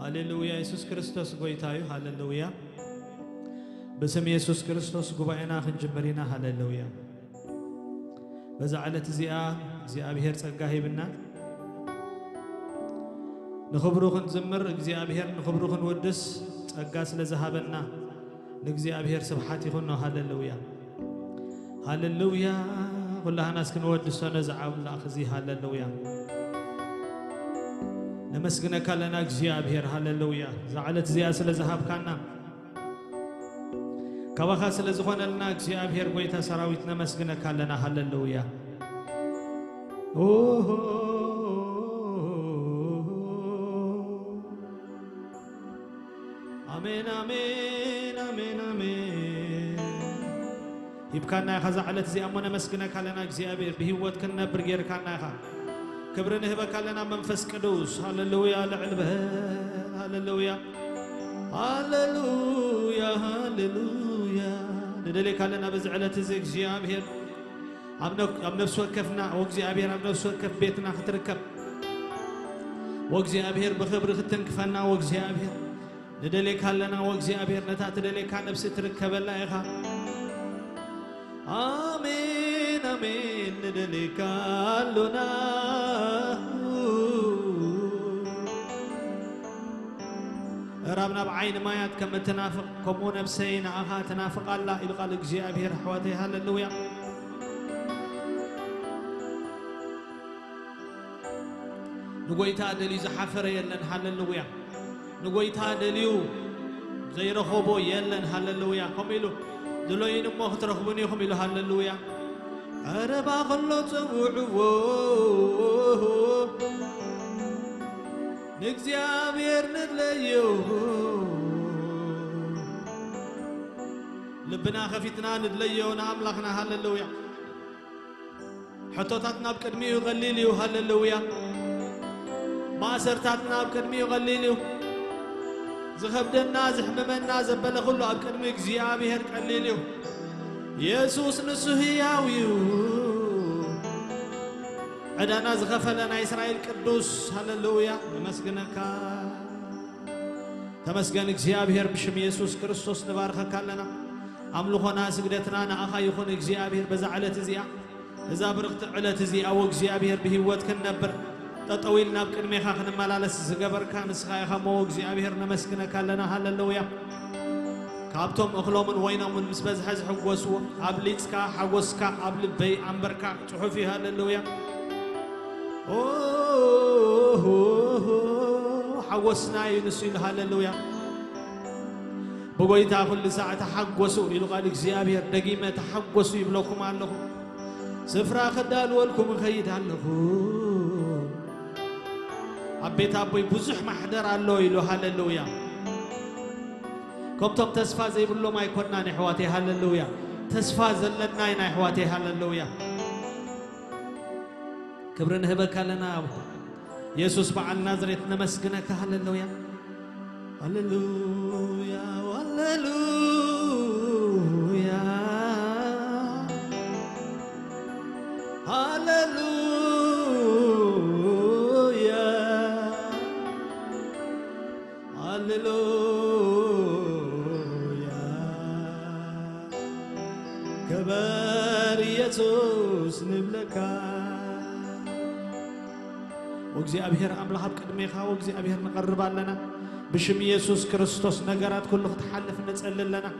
هاليلويا يسوع كريستوس قويتايو هاليلويا بسم يسوع كريستوس قبائنا خنجمرينا هاليلويا بزعلت زيا بهير ጸጋህ ይብና نخبروخن زمر እግዚአብሔር نخبروخن ወድስ ጸጋ ስለዘሃበና ለእግዚአብሔር ስብሐት ይሁን ነው ሃሌሉያ ሃሌሉያ ሁላህና እስክንወድስ ነዝዓው ለአኽዚ ሃሌሉያ نمسكنك لنا እግዚአብሔር ሃሌሉያ زعلت زيا ስለዘሃብካና كواخا ስለዝኾነልና እግዚአብሔር ጎይታ ሰራዊት نمسكنك لنا ሃሌሉያ آمين آمين آمين آمين يبكانا يا زعلت زي أمنا مسكنك لنا እግዚአብሔር بهوت كنا برجير كنا يا كبرنا هبك لنا منفس قدوس هاللويا لعلبه هاللويا هاللويا هاللويا ندلك لنا بزعلت زي እግዚአብሔር أم نفس وكفنا وእግዚአብሔር أم نفس وكف بيتنا ختركب وእግዚአብሔር بخبر ختنكفنا وእግዚአብሔር ندلك لنا وእግዚአብሔር نتات ندلك نفس تركب لا يخا آمين آمين ندلك لنا ربنا بعين ما يات كم تنافق كمو نفسين أخا تنافق الله إلقى እግዚአብሔር حواتي هاللويا نقويتا دلي زحفر يلن هاللويا نقويتا دليو زي رخوبو يلن هاللويا خميلو دلوين مو ترخبوني خميلو هاللويا أربا خلو تبوعو نكزيابير ندليو لبنا خفيتنا ندليو ناملخنا هاللويا حطوتاتنا بقدميو غليليو هاللويا ما سرتاتنا بقدميو غليليو زخبدنا زحممنا زبل كله بقدمي እግዚአብሔር قليليو يسوس نسهياويو عدنا زغفلنا إسرائيل قدوس هاللويا نمسكنك تمسكن እግዚአብሔር بشم يسوس كريستوس نباركك لنا أملخنا سجدتنا نأخا يخون እግዚአብሔር بزعلت زيا إذا برغت علت زيا أو እግዚአብሔር بهوت كنبر تطويلنا بقدميخا خنمالالس زغبركا نسخا يخمو እግዚአብሔር نمسكنك لنا هاللويا كابتم أخلومن وينومن مسبز حز حقوسو أبليتسكا حقوسكا أبلبي أمبركا تحفي هاللويا حقوسنا ينسيل هاللويا بقويتا كل ساعة حقوسو يلقى እግዚአብሔር دقيمة تحقوسو يبلوكم علىكم سفرا خدال ولكم خيد علىكم أبيت أبوي بزح محضر الله يلو هاللويا كم تسفى زي بلو ما يكوننا نحواتي هاللويا تسفى زلنا نحواتي هاللويا كبرنا هبك لنا يسوس بعد نازريت نمسكنك هاللويا هاللويا هاللويا هاللويا هاللويا كبر يسوس نبلكا وእግዚአብሔር أملاح بقدميخا وእግዚአብሔር نقرب لنا بشم يسوس كريستوس نجارات كله تحلف نتسلل لنا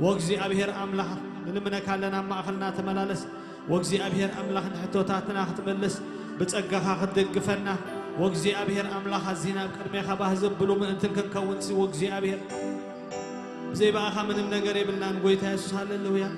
وእግዚአብሔር أملاح نلمنك لنا ما أخلنا تملالس وእግዚአብሔር أملاح نحتوتاتنا ختملس بتصقخا خدقفنا وእግዚአብሔር أملاح الزنا بقدميخا بهزب بلو من انتن كنكونسي وእግዚአብሔር زي بأخا من النجار يبلنا نقويتا يسوس هاللويا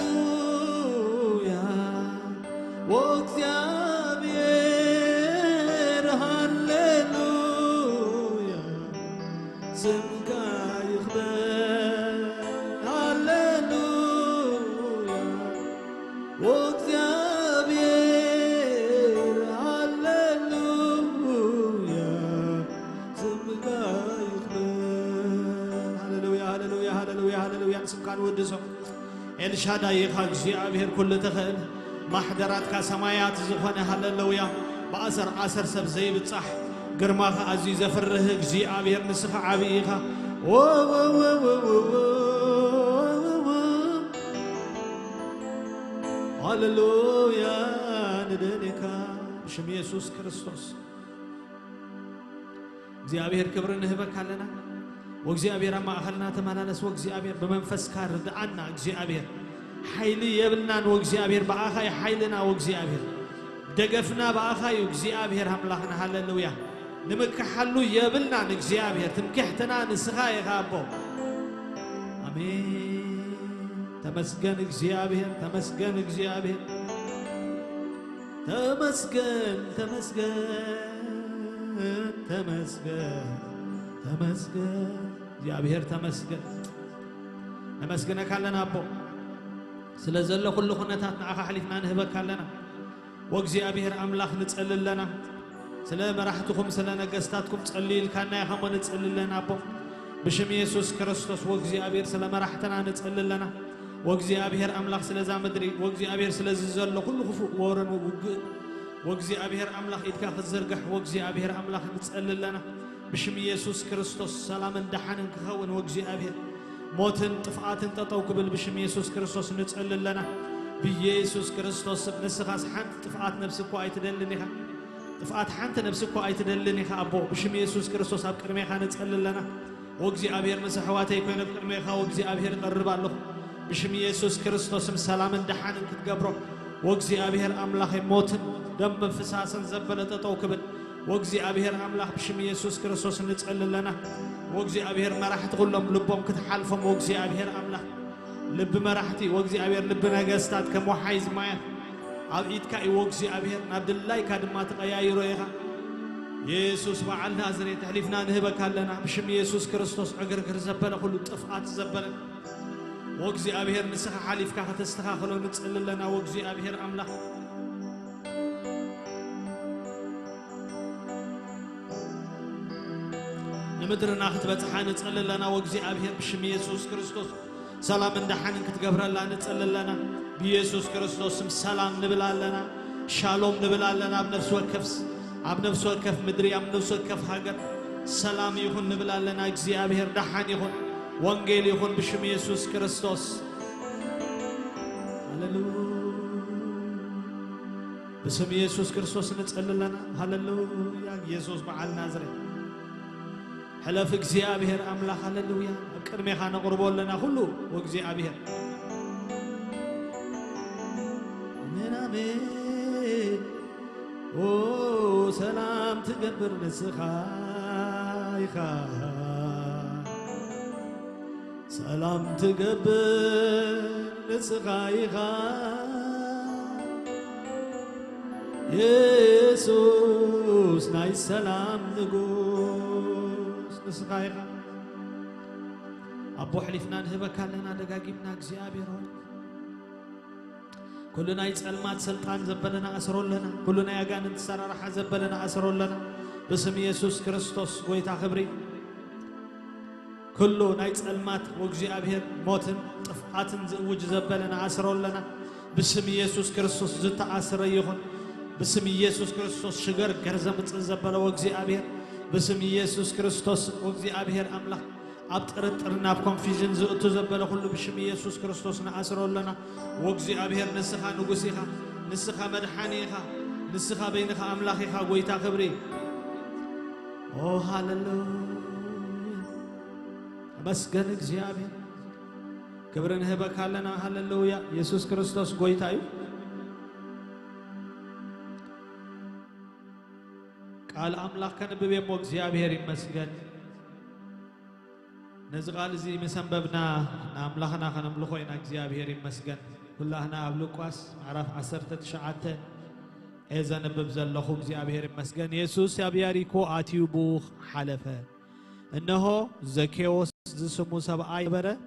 هاللويا وእግዚአብሔር هاللويا سمك يخبر هاللويا وእግዚአብሔር هاللويا سمك هاللويا هاللويا نسمكان ودسو ኤልሻዳይ ኢኻ እግዚአብሔር ኩሉ ተኽእል ማሕደራት ከሰማያት ዝኾነ ሃሌሉያ በአሰር አሰር ሰብ ዘይብጻሕ ግርማኻ ኣዝዩ ዘፍርህ እግዚአብሔር ንስኻ ዓብይ ኢኻ ሃሌሉያ ንደኒካ ሽም ኢየሱስ ክርስቶስ እግዚአብሔር ክብር ንህበካ ኣለና وእግዚአብሔር ማእኸልና ተመላለስ ወእግዚአብሔር በመንፈስ ካርዳአና እግዚአብሔር ኃይል የብልናን ወእግዚአብሔር በአኻይ ኃይልና ወእግዚአብሔር ደገፍና በአኻይ እግዚአብሔር አምላኽና ሃሌሉያ ንምክሐሉ የብልናን እግዚአብሔር ትምክሕተና ንስኻ ይኻቦ አሜን ተመስገን እግዚአብሔር ተመስገን እግዚአብሔር ተመስገን ተመስገን ተመስገን ተመስገን እግዚአብሔር ተመስገን ነመስገነካ ኣለና አቦ ስለዘለ ኩሉ ኩነታት ንዓኻ ሓሊፍና ንህበካ ኣለና ወእግዚአብሔር አምላኽ ንጸልለና ስለ መራሕትኩም ስለ ነገስታትኩም ጸልይልካና ኢኻ ሞ ንጸልለና አቦ ብሽም ኢየሱስ ክርስቶስ ወእግዚአብሔር ስለ መራሕትና ንጸልለና ወእግዚአብሔር አምላኽ ስለዛ ምድሪ ወእግዚአብሔር ስለዚ ዘሎ ኩሉ ክፉእ ወረን ውግእ ወእግዚአብሔር አምላኽ ኢድካ ክዝርግሕ ወእግዚአብሔር አምላኽ ንጸልለና بشم يسوع كريستوس سلام دحنن كخون وእግዚአብሔር موتن طفአትን ተጠው ክብል بشم يسوع كريستوس نصل لنا بيسوع كريستوس نسخاس حنت طفአት ነፍስኮ አይተደልኒኻ طفአት حنت ነፍስኮ አይተደልኒኻ አቦ بشم يسوع كريستوس ኣብ ቅድሜኻ نصل لنا وእግዚአብሔር መስዋዕተይ ኮይነ ቅድሜኻ ወእግዚአብሔር ቀርባለሁ بشم يسوع كريستوس سلام دحنن ክትገብሮ ወእግዚአብሔር አምላኽ موتن ደም ፍሳስን ዘበለ ተጠው ክብል وእግዚአብሔር አምላኽ ብሽም ኢየሱስ ክርስቶስ ንጸልለና ወእግዚአብሔር መራሕቲ ኩሎም ልቦም ክትሓልፎም ወእግዚአብሔር አምላኽ ልብ መራሕቲ ወእግዚአብሔር ልብ ነገስታት ከም ወሓይዝ ማያት ኣብ ኢድካ ወእግዚአብሔር ናብ ድላይካ ድማ ተቀያይሮ ኢኻ ኢየሱስ በዓል ናዝሬት ሕሊፍና ንህበካ ኣለና ብሽም ኢየሱስ ክርስቶስ ዕግርግር ዘበለ ኩሉ ጥፍአት ዘበለ ወእግዚአብሔር ንስኻ ሓሊፍካ ከተስተኻኽሎ ንጸልለና ወእግዚአብሔር አምላኽ نمدرنا خطبتها نتسأل لنا وእግዚአብሔር بشم يسوع كريستوس سلام اندحن كتقبر لنا نتسأل لنا بيسوع كريستوس سلام نبلا لنا شالوم نبلا لنا بنفس وكف مدري بنفس وكف هاجر سلام يكون نبلا لنا እግዚአብሔር دحن يكون وانجيل يكون بشم يسوع كريستوس هللويا بسم يسوع كريستوس نتسأل لنا هللويا يسوع بعل نازرين حلف እግዚአብሔር አምላኽ ሃሌሉያ ቅድሜኻ ነቅርቦለና ሁሉ ወእግዚአብሔር አሜን አሜን ኦ ሰላም ትገብር ንስኻ ኢኻ ሰላም ትገብር ንስኻ ኢኻ ኢየሱስ ናይ ሰላም ንጉስ نسخايخا أبو حلفنا نهبك لنا دقاقبنا እግዚአብሔር ሆይ كلنا يتسلمات سلطان زبلنا أسرون لنا كلنا يقان انتصار رح زبلنا أسرون لنا باسم يسوع كريستوس قويتا خبري كلنا يتسلمات وእግዚአብሔር موتن طفአትን زوج زبلنا أسرون لنا باسم يسوع كريستوس زتا أسر يخون باسم يسوع كريستوس شجر ገርዘም زبل وእግዚአብሔር باسم يسوع كريستوس وእግዚአብሔር አምላኽ أبترترنا بكونفيجن زؤتو زبالة كله بشم يسوع كريستوس نأسرو لنا وእግዚአብሔር نسخا نقسيخا نسخا مدحانيخا نسخا بينخا أملاخيخا قويتا خبري أوه هاللويا مسكن እግዚአብሔር كبرن هبك لنا هاللويا يسوع كريستوس قويتايو قال أملاخ كان ببيم وእግዚአብሔር يمسكن نزغال زي مسنببنا ناملاخنا خنملخوينا እግዚአብሔር يمسكن كلنا أبلقواس عرف 19 إذا نبب زلخو እግዚአብሔር يمسكن يسوس يابياريكو آتيوبوخ حلفه إنه زكيوس زسمو سبعي بره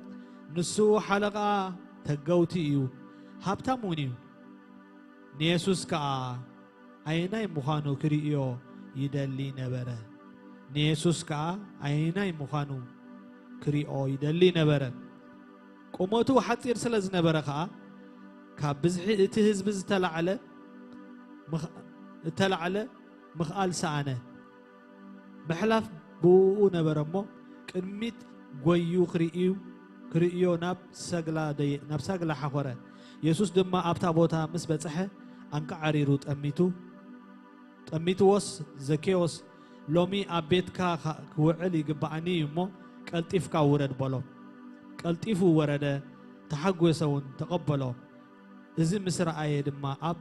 نسو حلقة تقوتيو هابتامونيو نيسوس كا أيناي مخانو كريئيو يدلي نبره نيسوس كا أيناي مخانو كريئو يدلي نبره قومته حصير سلازنا برخا كاب بزحي اتهز بز تلعله مخال سانه بحلاف بو نبرمو قدميت غيو كريو ناب سغلا حخوره يسوس دما ابتا بوتا مس بصحه انك عريرو طميتوس زكيوس لومي ابيتكا كوعل يغباني يمو قلطيفكا ورد بلو قلطيفو ورده تحغوسون تقبلو اذا مسرعاي دما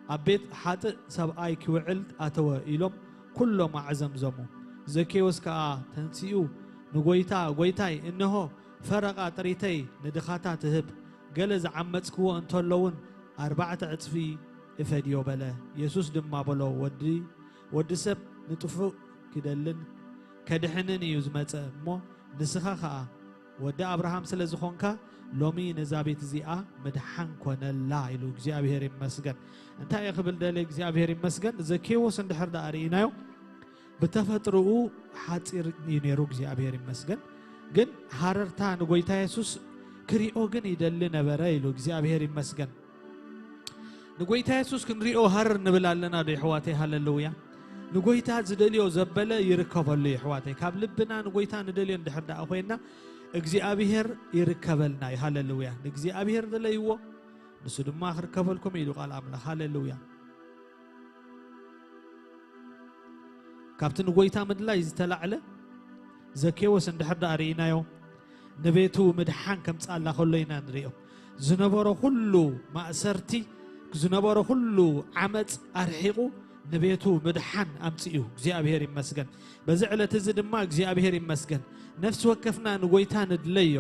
ابيت حات سباي كوعل اتو يلوم كله معزم زمو زكيوس كا تنسيو نغويتاي انه فرقا طريتي ندخاتا تهب قال عمتكو انتلون 4 عطفي افديو بلا يسوس دما بلو ودي سب نطفو كدلن كدحنن يزمص مو نسخا خا ود ابراهام سلازخونكا لومي نزابيت زيا مدحان كونلا يلو እግዚአብሔር ይመስገን انت يا خبل دل እግዚአብሔር ይመስገን ዘኬዎስ እንደحر ዳሪናዮ በተፈጥሮው ሐጢር ይኔሩ እግዚአብሔር ይመስገን ግን ሐረርታ ንጎይታ ኢየሱስ ክሪኦ ግን ይደል ነበረ ይሉ እግዚአብሔር ይመስገን ንጎይታ ኢየሱስ ክንሪኦ ሐረር ንብላለና ደ ይحዋቴ ሃሌሉያ ንጎይታ ዝደልዮ ዘበለ ይርከበሉ ይحዋቴ ካብ ልብና ንጎይታ ንደልዮ እንደሕዳ ኮይና እግዚአብሔር ይርከበልና ሃሌሉያ እግዚአብሔር ደለይዎ ንሱ ድማ ክርከበልኩም ይሉ ቃል አምላክ ሃሌሉያ ካብትን ጎይታ ምድላይ ዝተላዕለ ዘኬዎስ እንደሕዳ አሪናዮ ነቤቱ ምድሓን ከምጻላ ኸሎይና ንሪኦ ዝነበሮ ሁሉ ማእሰርቲ ዝነበሮ ሁሉ ዓመጽ አርሒቁ ነቤቱ ምድሓን አምጽኡ እግዚአብሔር ይመስገን በዚ ዕለት እዚ ድማ እግዚአብሔር ይመስገን ነፍስ ወከፍና ንጎይታ ንድለዮ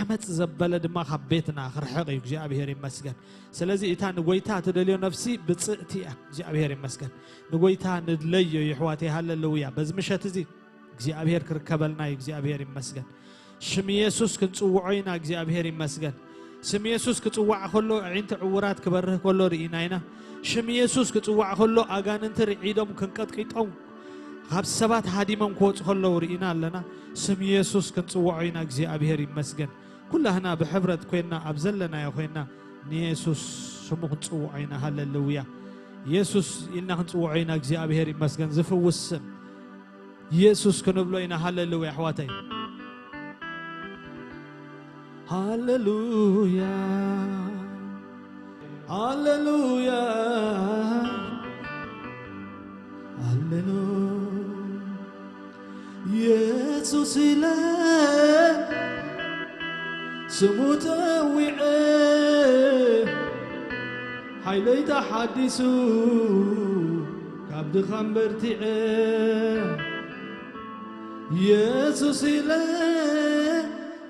ዓመጽ ዘበለ ድማ ካብ ቤትና ክርሕቕ እግዚአብሔር ይመስገን ስለዚ እታ ንጎይታ ትደልዮ ነፍሲ ብጽእቲ እግዚአብሔር ይመስገን ንጎይታ ንድለዮ ይሕዋቴ ሃሌሉያ በዚ ምሸት እዚ እግዚአብሔር ክርከበልና እግዚአብሔር ይመስገን ሽም ኢየሱስ ክንጽውዖይና እግዚአብሔር ይመስገን ስም ኢየሱስ ክጽዋዕ ከሎ ዒንተ ዕውራት ክበርህ ከሎ ርኢናይና ሽም ኢየሱስ ክጽዋዕ ከሎ አጋንንት ርዒዶም ክንቀጥቂጦም ካብ ሰባት ሃዲሞም ክወጽ ከሎ ርኢና ኣለና ስም ኢየሱስ ክንጽውዖይና እግዚአብሔር ይመስገን ኩላህና ብሕብረት ኮይና ኣብዘለና ኮይና ንኢየሱስ ስሙ ክንጽውዖይና ሃሌሉያ ኢየሱስ ኢልና ክንጽውዖይና እግዚአብሔር ይመስገን ዝፍውስ ስም ኢየሱስ ክንብሎይና ሃሌሉያ ኣሕዋተይ ሃሌሉያ ሃሌሉያ ሃሌሉያ ኢየሱስ ኢለ ስሙ ተዊዐ ሓይለይ ተሓዲሱ ካብ ድኻም በርቲዐ ኢየሱስ ኢለ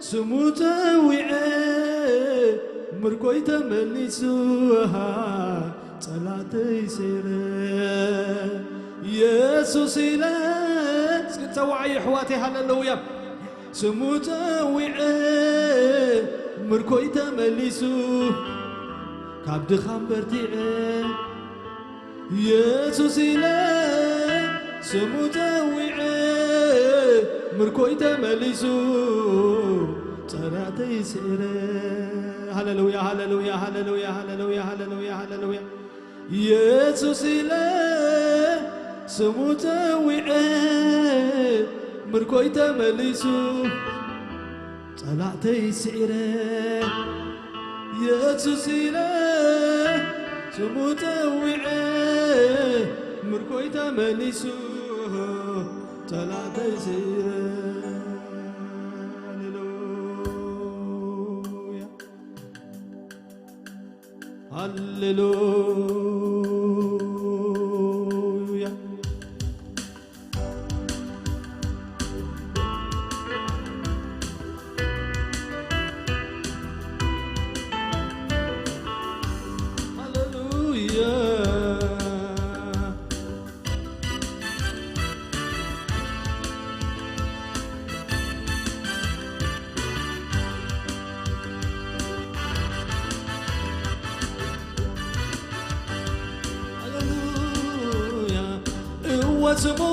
ስሙ ተዊዐ ምርኮይ ተመሊሱ ጸላተይ ሰይረ ኢየሱስ ኢለ ጽዋዕይ ሕዋቴ ሃሌሉያ ስሙ ተዊዐ ምርኮይ ተመሊሱ ካብ ድኻም በርቲዐ ኢየሱስ ኢለ ስሙ ተዊዐ ምርኮይ ተመሊሱ ጸላተይ ሰይረ ሃሌሉያ ሃሌሉያ ሃሌሉያ ሃሌሉያ ሃሌሉያ ሃሌሉያ ኢየሱስ ኢለ ስሙ ተዊዐ ምርኮይ ተመሊሱ ጸላተይ ሰይረ ኢየሱስ ኢለ ስሙ ተዊዐ ምርኮይ ተመሊሱ ጸላተይ ሰይረ ሃሌሉያ ሃሌሉያ واسمو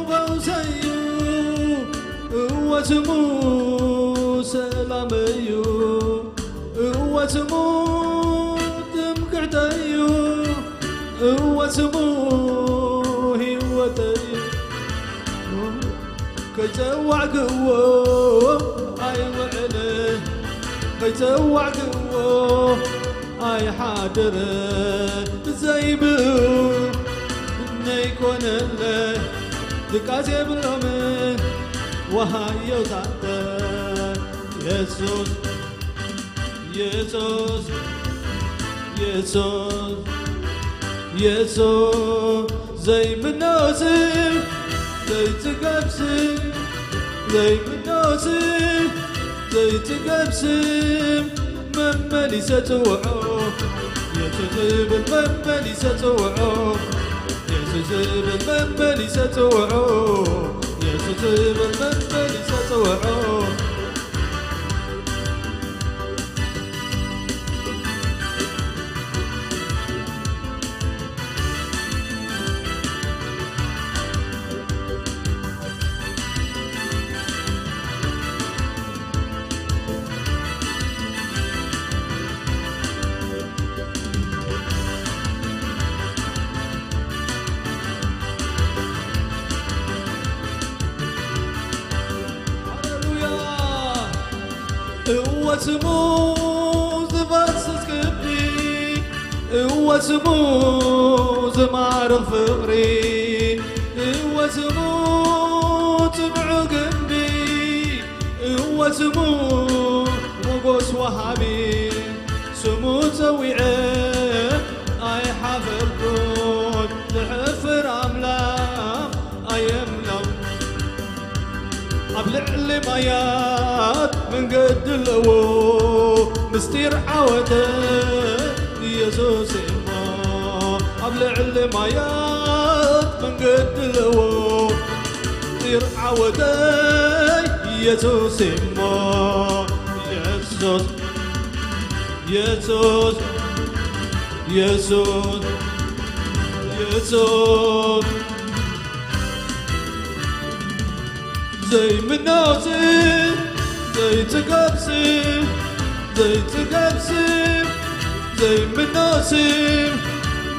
بوسيو واسمو كيتوعكو أي وعله كيتوعكو أي حاضر زي بو نيكون له دكاسي بلومه وهايو زعته يسوس يسوس يسوس يسوس زي منوسم زي تقبسم زي منوسم زي تقبسم مملي ستوعو يسوس بالمملي ستوعو يسوس بالمملي ستوعو يسوس بالمملي ستوعو هو سمو زفاسس كبدي هو سمو زمار فقري هو سمو تبع قلبي هو سمو مقوس وهابي سمو تويعه اي حافر كون تحفر املاك اي املاك أبلع لي مايات من قد الأوو مستير عودة يسوس إما أبلع لي مايات من قد الأوو مستير عودة يسوس إما يسوس يسوس يسوس يسوس زي منوسم زي تقبسم زي تقبسم زي منوسم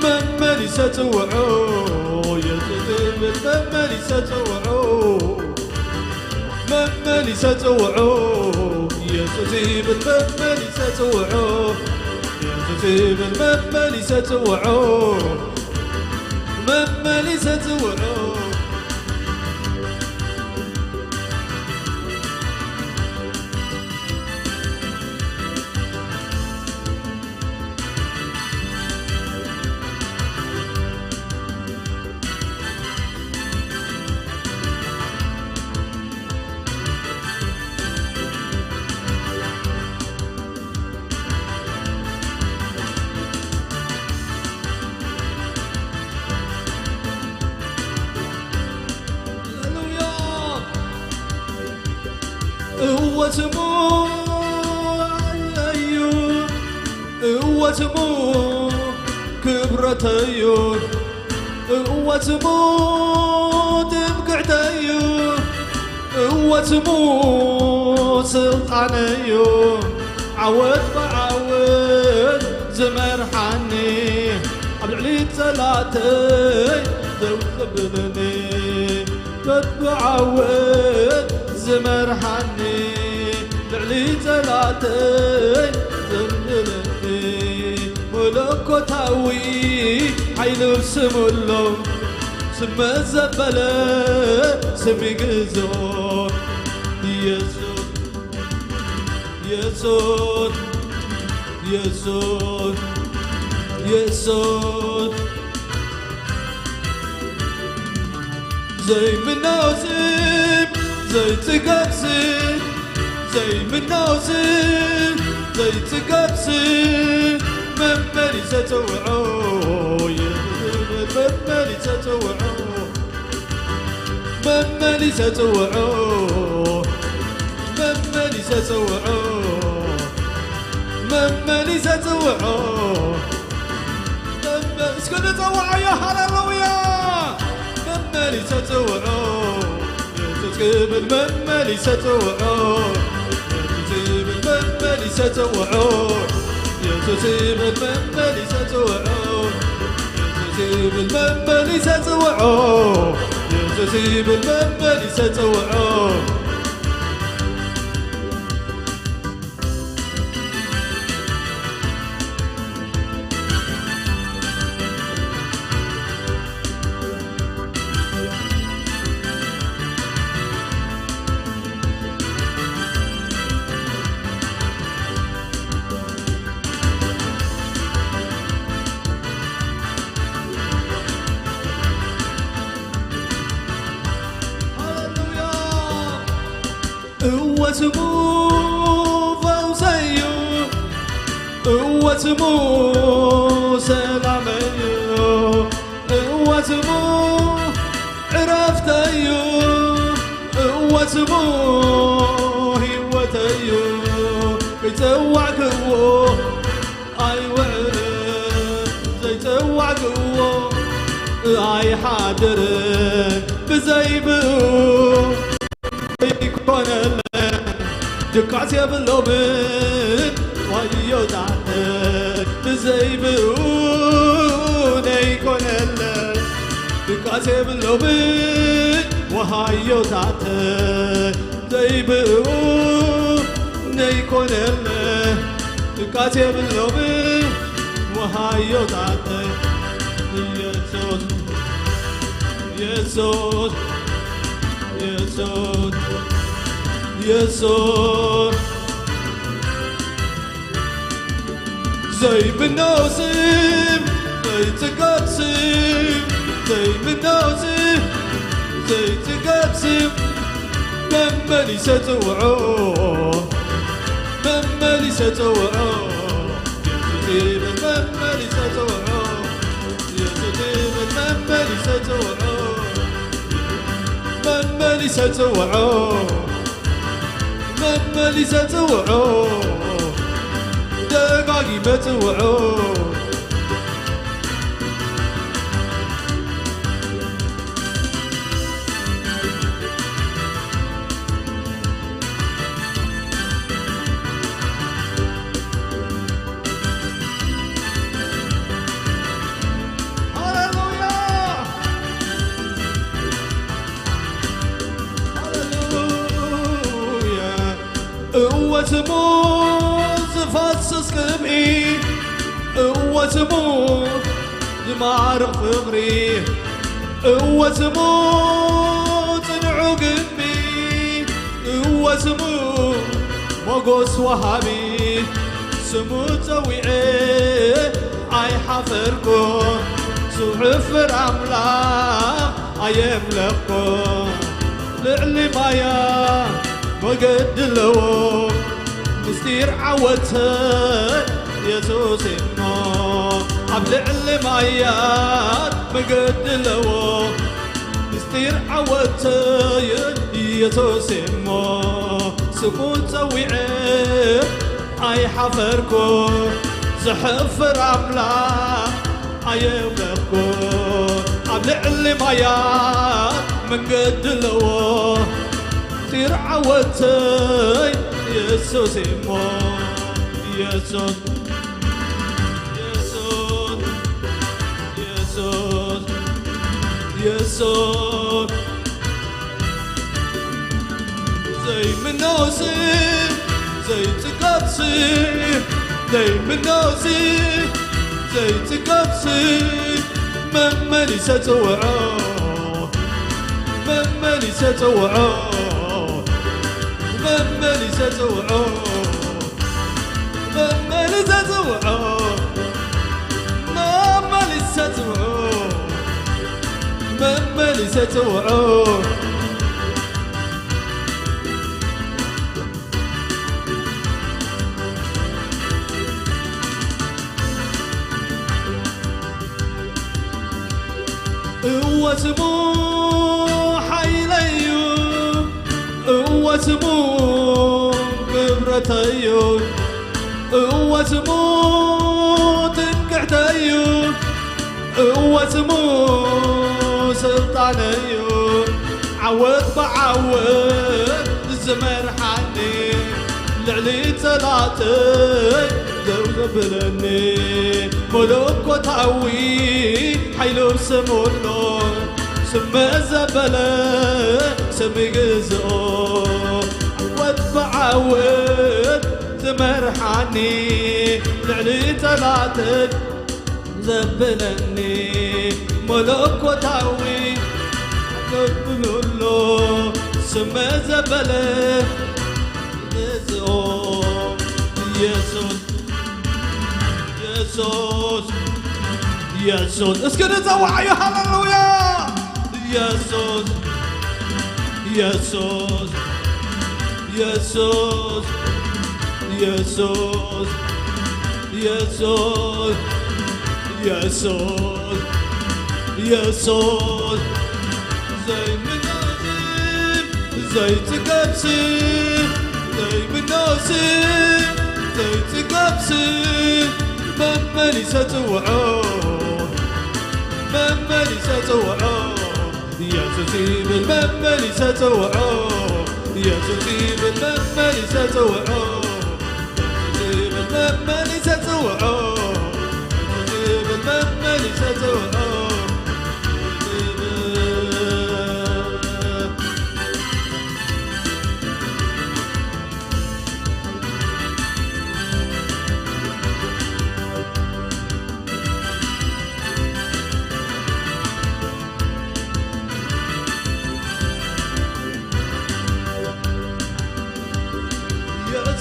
مملي ستوعو يسوس مملي ستوعو مملي ستوعو يسوس بالمملي ستوعو يسوس بالمملي ستوعو مملي ستوعو هو سمو عيون هو سمو كبرة عيون هو سمو تبقع عيون هو سمو سلطان عيون عود بعود زمر حني عبد ثلاثة ذبذبني تتعود زمر حني بعلي ثلاثة ذبذبني ملكوتاوي حيل بسم اللوم سم الزبلة سمي قزون يسون يسون يسون يسون زي منوسم زي تقبسم زي منوسم زي تقبسم مملي ستوعو مملي ستوعو مملي ستوعو مملي ستوعو مملي ستوعو اسكن توعو يا هالرويا مملي ستوعو تسكب المملي ستوعو تسكب المملي ستوعو تسكب المملي ستوعو تسكب المملي ستوعو زيب المملي ستوعو واسمو فوزيو واسمو سلاميو واسمو عرفتيو واسمو هيوتيو يتوعكو اي وعد زي توعكو اي حاضرك بزيبو دكعت يا باللومن ويو تعتك بزيبون يكون الليل دكعت يا باللومن وهايو تعتك زيبون يكون الليل دكعت يا باللومن وهايو تعتك يسوس يسوس يسوس يسوع زي بالنوسم زي تقسم زي بالنوسم زي تقسم مملي ستوعوه مملي ستوعوه يا مملي ستوعوه يا مملي ستوعوه مملي ستوعوه مملي ستوعو دقاقي ما توعو واسمو زفاصص كمي واسمو ما عرف غري واسمو تنعو قمي واسمو موقوس وهابي سمو تويعي اي حفركو سحفر املاك اي املكو لعلي مايا وقد لو مستير عوتها يسوس إمو عبلع المايات مقد لو مستير عوتها يسوس إمو سمو تويعي اي حفركو زحفر عملا اي ملكو عبلع المايات مقد لو عوتي يسوس إمو يسوس يسوس يسوس يسوس زي من نوسي زي تقبسي زي من نوسي زي تقبسي مملي ستوعو مملي ستوعو مملي ستوعو مملي ستوعو مملي ستوعو مملي ستوعو واسمو حيليو واسمو قبرتيو واسمو تنقعتيو واسمو سلطانيو عود بعود الزمر حني لعلي تلاتي زوز بلني ملوك وتعوي حيلو سمولو سمزبل سميغزو عود بعود زمرحاني لعلي تلاتك زبلني ملكوتاوي قبلو سمزبل يسوس يسوس يسوس اسكن زوعي هللويا يسوس يسوس يسوس يسوس يسوس يسوس يسوس زي مناسب زي تقبسي زي مناسب زي تقبسي مملي ستوعو مملي ستوعو يا سوسي بالمملي ستوعو يا سوسي بالمملي ستوعو بالمملي ستوعو بالمملي ستوعو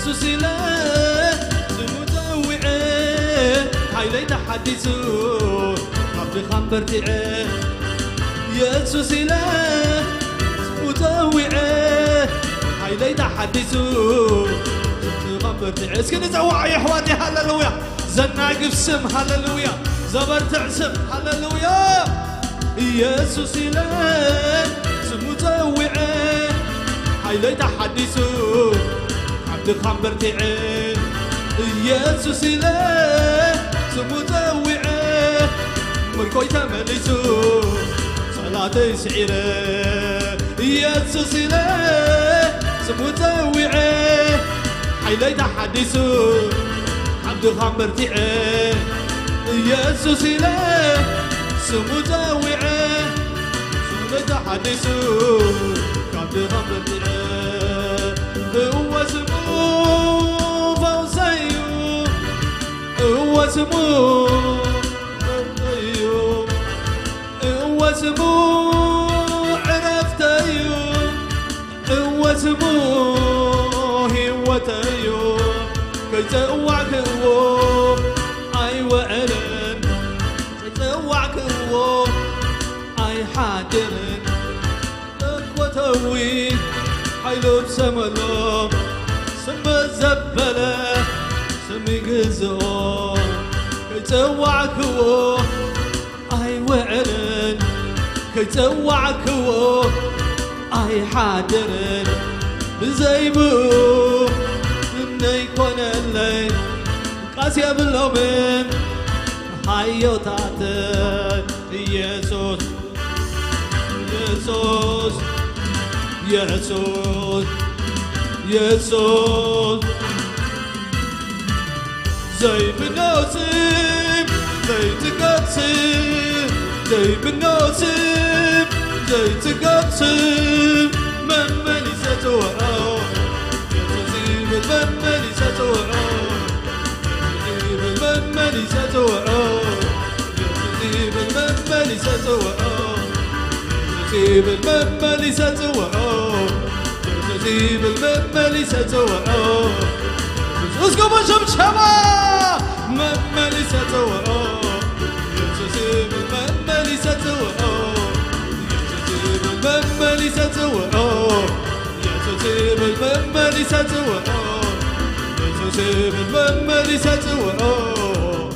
سوسي لا سموتوعي حيلي تحديثو قبل خمبرتعي يا سوسي لا سموتوعي حيلي تحديثو قبل خمبرتعي اسكن زوعي حواتي هللويا زناق بسم هللويا زبرت عسم هللويا يا سوسي لا سموتوعي حيلي تحديثو خمرتعين يسوس له سموتوعه مركوي تملسو صلاتي سعيره يسوس له سموتوعه حيلي تحدثو عبد خمرتعين يسوس له سموتوعه حيلي تحدثو عبد خمرتعين هو اسمه فوزيو هو اسمه فوزيو هو اسمه عرفتيو هو اسمه هوتيو كي توعك هو اي وعلن كي توعك هو اي حادرن اخوتوي حيلو بسملو سم الزبلة سمي قزو كي توعك هو اي وعلن كي توعك هو اي حادرن بزيبو انه يكون الليل قاسي بلو من حيو تاتن يسوس يسوس يسوس يسوس زي بنوسم زي تقبسم زي بنوسم زي تقبسم مملي ستوعو يسوسي بالمملي ستوعو يسوسي بالمملي ستوعو يسوسي بالمملي ستوعو سيب المملي ستوعو سيب المملي ستوعو اسقوا بشمشمة مملي ستوعو سيب المملي ستوعو سيب المملي ستوعو سيب المملي ستوعو سيب المملي ستوعو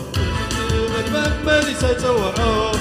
سيب المملي ستوعو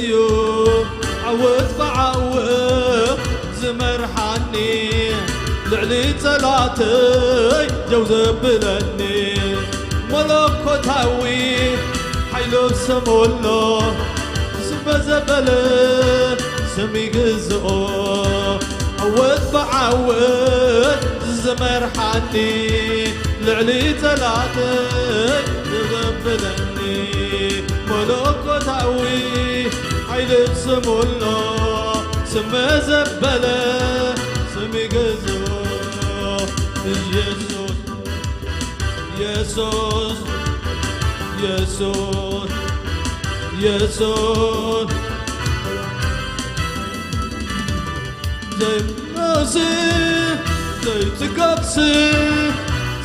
يو عود بعوق زمرحني لعلي تلاتي جوز بلني ملكوتاوي حيلو سمولو سبزبله سمي جزء عود بعود زمرحني لعلي تلاتي جوز بلني ملكوتاوي حيلو سمولو سمي زبله سمي جزء يسوس يسوس يسوس يسوس زي منوسي زي تقبسي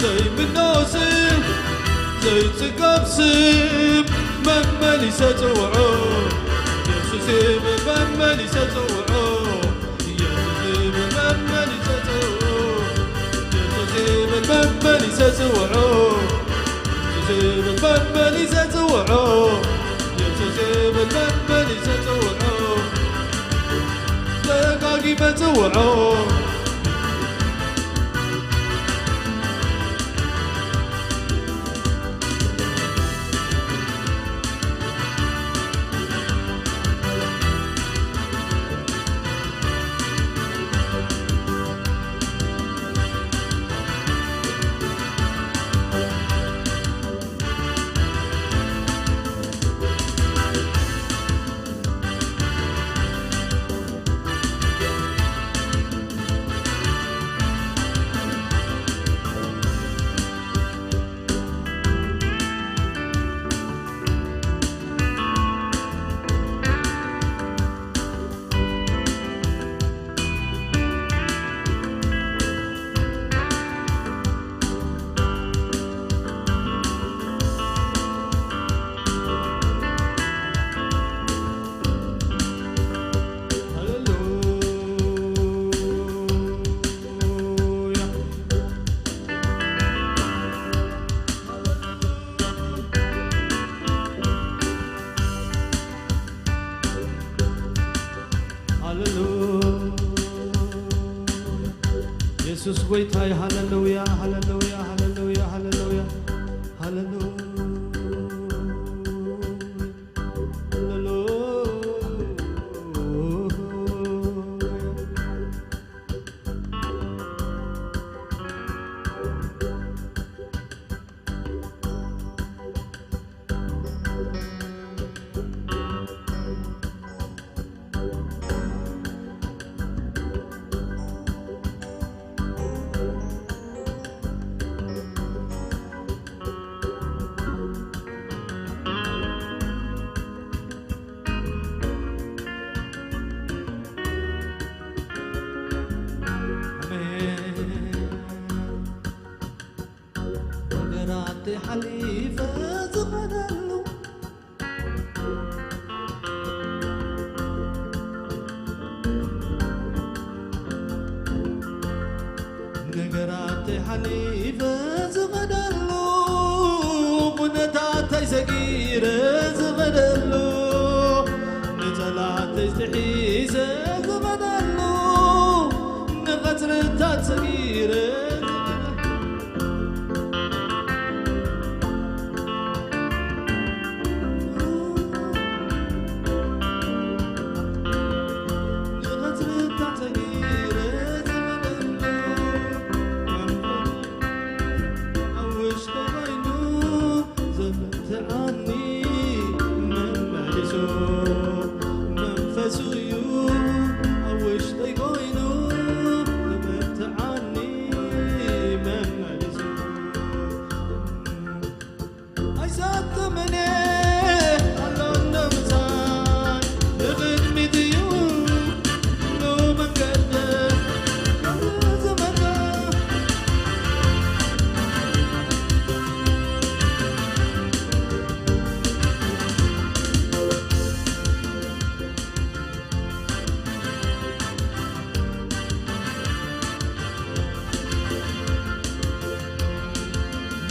زي منوسي زي تقبسي مملي ستوعو يسوسي مملي ستوعو يسوسي مملي ستوعو المنبلي ستوعو يسوسيب المنبلي ستوعو يسوسيب المنبلي ستوعو دقاقي بتوعو ኢየሱስ ጌታዬ ሃሌሉያ ሃሌሉያ ሃሌሉያ ሃሌሉያ ሃሌሉያ حليفة زغدلو نقرات حليفة زغدلو منتات سقير زغدلو نزلات استحيز زغدلو نغترتات سقير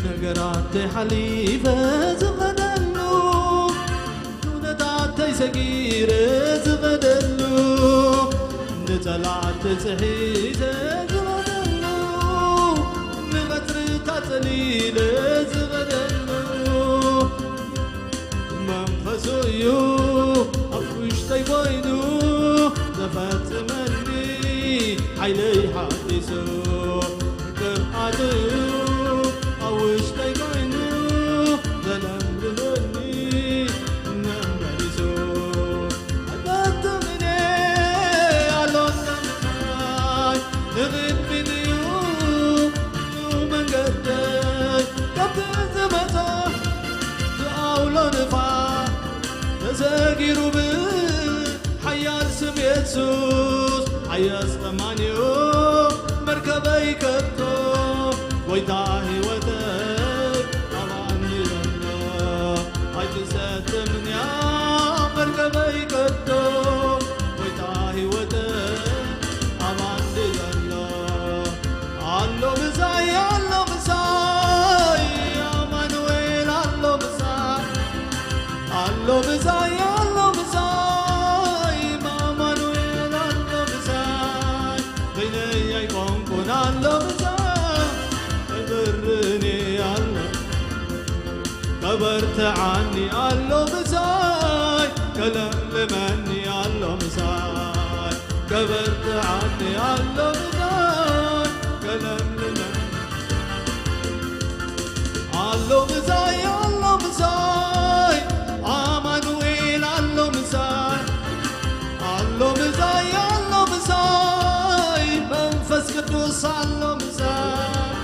نقرات حليفة زغدلو ونتعطي سجير زغدلو نطلعت تحيت زغدلو نغتر تطليل زغدلو منفسو يو أفوش تيبوينو زفت مني حيلي حديثو كبعتو أوش تيبوينو زلم للوني نمبريزو أدت مني ألون نمساي نغد منيو نو من قدك كبت زمتا تقاولو نفا تساقيرو حيال سم يسوس حياس تمانيو مركبي كتو ويتاهي ودك طبعا لنا هاي تساتمني يا مركبي كتو ويتاهي ودك طبعا لنا علو مساي علو مساي يا مانويل علو مساي علو مساي علو مساي ما مانويل علو مساي بيني يكون كون علو مساي برني علو كبرت عني علو مساي كلام لمني علو مساي كبرت عني علو مساي كلام لمني علو مساي علو مساي عمانويل علو مساي علو مساي علو مساي منفس قدوس علو مساي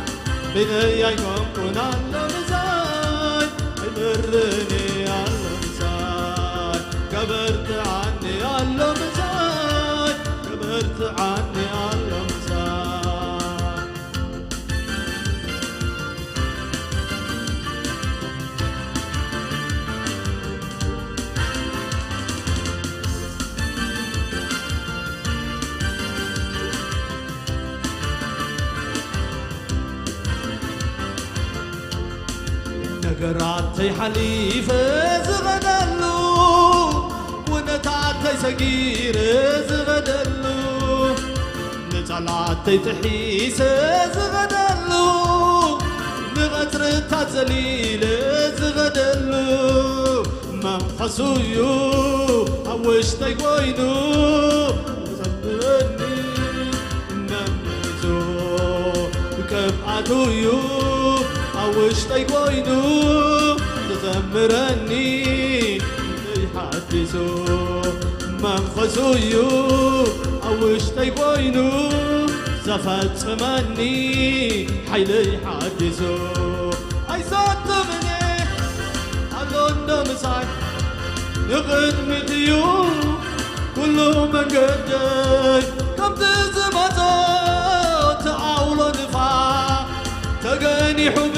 بيني يكون كون علو مساي برني علو مساي كبرت عني علو مساي كبرت عني علو مساي نقراتي حليفة زغدلو ونتعتي سقير زغدلو نطلعتي تحيسة زغدلو نغتر تزليل زغدلو منفسويو أوشتي قوينو صدرني نمزو كبعتويو أوش تيقوينو تزمرني يحدثو منفسويو أوش تيقوينو زفت مني حيلي يحدثو أي صوت مني ألون دمساي نغد مديو كله من قدك كم تزمتو تعاولو نفاق تغني حب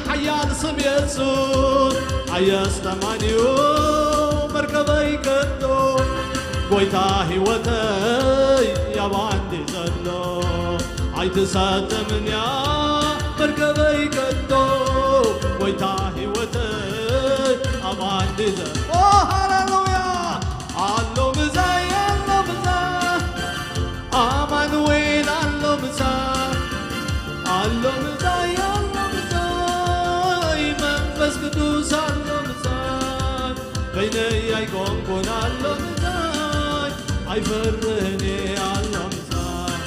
حيال سم يسوس حياس تمانيو مركبي كتو قويتاهي وتاي يا باندي زلو عيد ساتمن يا مركبي كتو قويتاهي وتاي يا باندي زلو اوه هاللويا علو مزاي علو مزاي عمانويل علو مزاي علو مزاي علو مزاي منفس قدوس علو مزاي بيني يكون كون علو مزاي عيفرني علو مزاي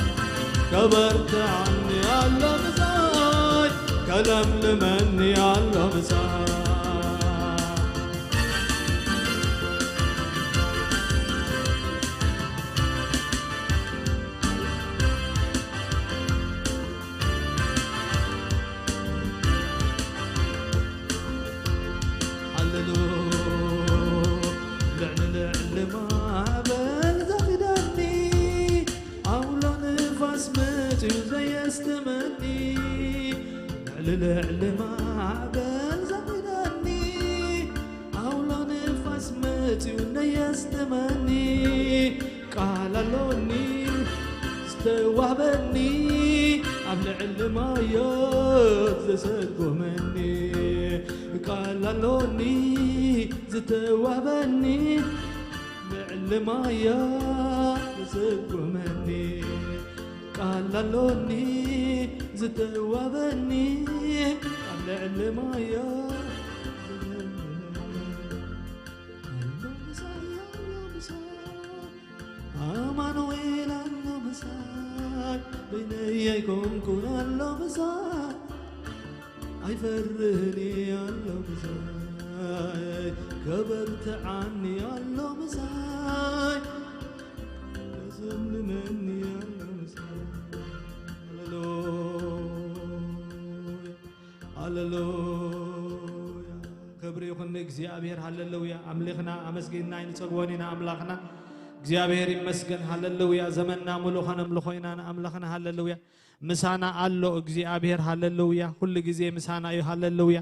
كبرت عني علو مزاي كلام لمني علو مزاي للعلما عبال زمدني أولو نفس متي ونيستمني قال لوني استوهبني أبلع المايات لسقومني قالالوني زتوابني بعلمايات لسقومني قالالوني زتوابني أبلع المايات أمانويل الله مساء بينيكم كون الله مساء أيفرني الله مساء كبرت عني الله مساء لزمنني الله مساء هللويا هللويا كبري يخن እግዚአብሔር هللويا أملخنا أمسكنا ينصغوننا أملاخنا እግዚአብሔር ይመስገን ሃሌሉያ ዘመንና ሙሉ ኸነም ለኾይናና አምላኽና ሃሌሉያ ምሳና አሎ እግዚአብሔር ሃሌሉያ ሁሉ ጊዜ ምሳና እዩ ሃሌሉያ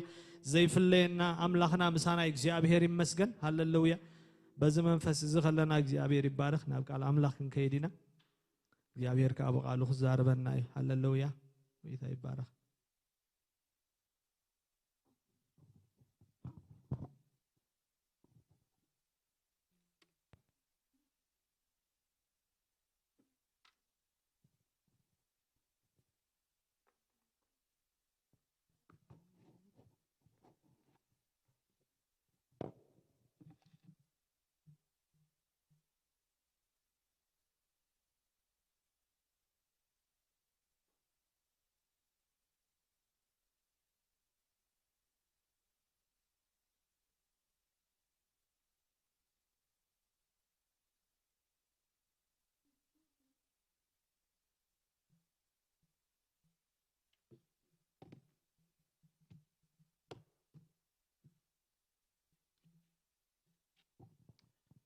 ዘይፍለየና አምላኽና ምሳና እግዚአብሔር ይመስገን ሃሌሉያ በዚህ መንፈስ ዝኸለና እግዚአብሔር ይባረክ ናብ ቃል አምላኽን ከይዲና እግዚአብሔር ከአብ ቃሉ ዛርበና እዩ ሃሌሉያ ጌታ ይባረክ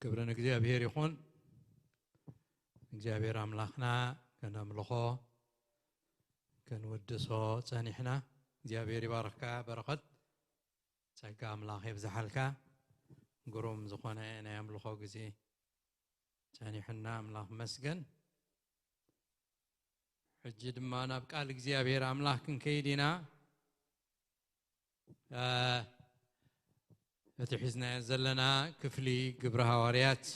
كبرنا እግዚአብሔር ይሁን እግዚአብሔር አምላኽና ከነምልኾ ከንወድሶ ጸኒሕና እግዚአብሔር ይባርክካ በረኸት ጸጋ አምላኽ ይብዛሓልካ ግሩም ዝኾነ ናይ አምልኾ ጊዜ ጸኒሕና አምላኽ መስገን ሕጂ ድማ ናብ ቃል እግዚአብሔር አምላኽ ክንከይድ ኢና فتحزنا زلنا كفلي قبر هواريات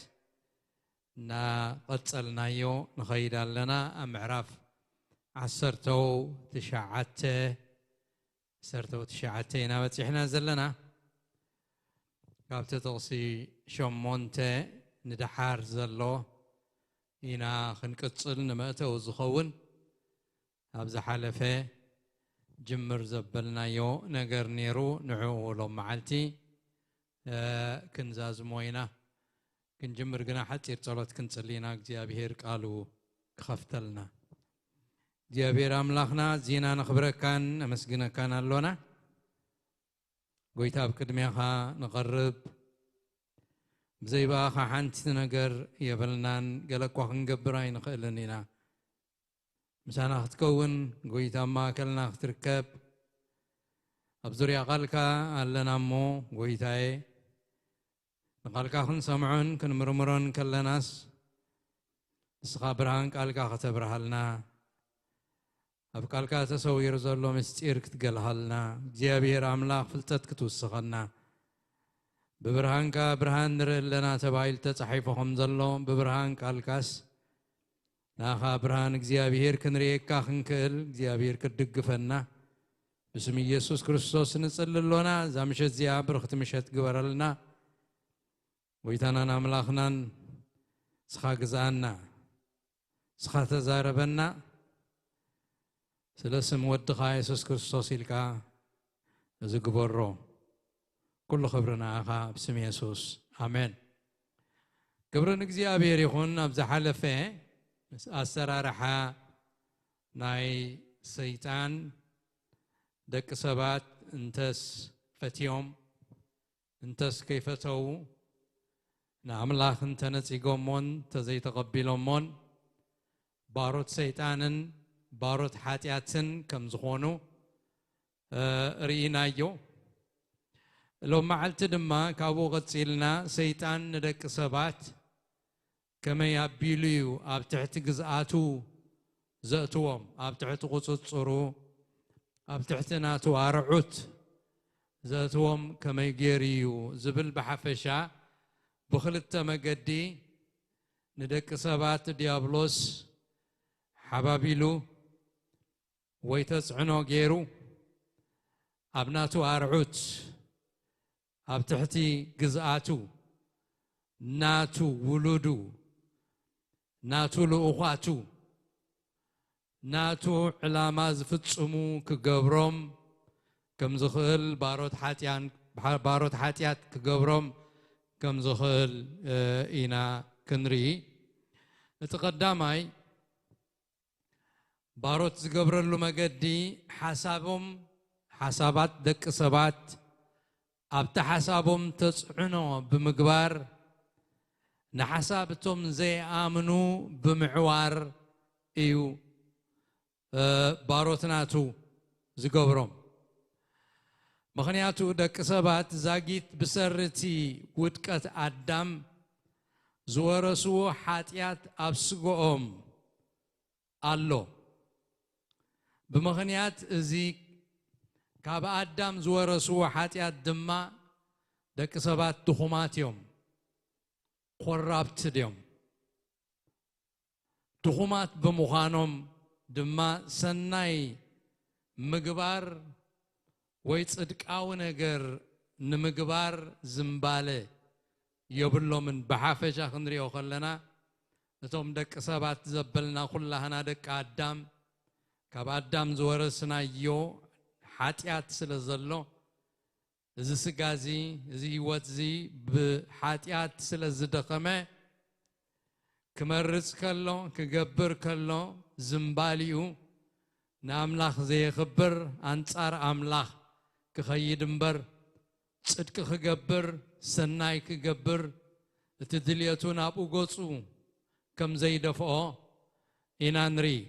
نا قتلنا يو نخيد لنا أمعرف عصرتو تشعتين فتحنا زلنا قابت تغسي شمونت ندحار زلو إنا خنقتصل نمأتو زخون أبز حلفه جمر زبلنا يو نقر نيرو نعو لو معلتي كنزاز موينا كنجمر قنا حتى يرتلت كنصلينا እግዚአብሔር ቃሉ ከፍተልና እግዚአብሔር አምላኽና ዚና ነኽብረካ ካን መስግነካ አለና ጎይታ በቅድሚያኻ ንቀርብ ብዘይባኻ ሓንቲ ነገር የበልናን ገለኳ ክንገብር አይንኽእልኒና ምሳና ክትከውን ጎይታ ማከልና ክትርከብ ኣብ ዙርያ ቃልካ ኣለና እሞ ጎይታዬ ንቃልካ ክንሰምዖን ክንምርምሮን ከለናስ ንስኻ ብርሃን ቃልካ ከተብርሃልና ኣብ ቃልካ ተሰዊሩ ዘሎ ምስጢር ክትገልሃልና እግዚአብሔር አምላኽ ፍልጠት ክትውስኸና ብብርሃንካ ብርሃን ንርኢ ኣለና ተባሂሉ ተጻሒፉ ከም ዘሎ ብብርሃን ቃልካስ ናኻ ብርሃን እግዚአብሔር ክንርኤካ ክንክእል እግዚአብሔር ክድግፈና بسم يسوع كريستوس نصللونا زامشت زيا برخت مشت غبرلنا ويتانا ناملاخنا سخا غزانا سخا تزاربنا سلسم ودخا يسوع كريستوس يلكا زغبرو كل خبرنا اخا بسم يسوع امين قبرن እግዚአብሔር ይሁን አብዛ ሐለፈ አሰራራሓ ናይ ሰይጣን دك سبات انتس فتيوم انتس كيف تو نعم الله انت نتيقومون تزي تقبلومون باروت سيطانن باروت حاتياتن كم زخونو رئينا يو لو معلت دما كابو غتسيلنا سيطان ندك سبات كما يابيليو اب تحت قزآتو زأتوهم أبتحت قصصرو أبتحتنا توارعوت زأتوهم كما يجريو زبل بحفشة بخلت مجدي ندك سبات ديابلوس حبابيلو ويتسعنو جيرو أبناتو أرعوت أبتحتي جزءاتو ناتو ولودو ناتو لأخواتو ناتو علامة فتسمو كجبرم كم زخل باروت حاتيات كجبرم كم زخل إنا كنري نتقدماي باروت زجبر له مجدي حسابهم حسابات دك سبات أبت حسابهم تسعنو بمقبار نحسابتهم زي آمنو بمعوار إيو باروتناتو زجبرهم مخنياتو دك سبات زاجيت بسرتي ودكت عدم زورسو حاتيات أبسقهم الله بمخنيات زي كاب عدم زورسو حاتيات دما دك سبات تخماتيهم قربت ديهم تخمات بمخانهم دما سناي مقبار ويتصدق أو نجر نمقبار زمبالة يبلو من بحافجة خندري وخلنا نتوم دك سبات زبلنا كلها ندك عدم كاب عدم زورسنا يو حاتيات سلزلو زي سجازي زي واتزي بحاتيات سلزدقمة كمرز كلو كجبر كلو زمباليو ناملاخ زي خبر أنصار أملاخ كخيد مبر صدق كجبر سناي كجبر تدليتون أبو قصو كم زي دفعه إنانري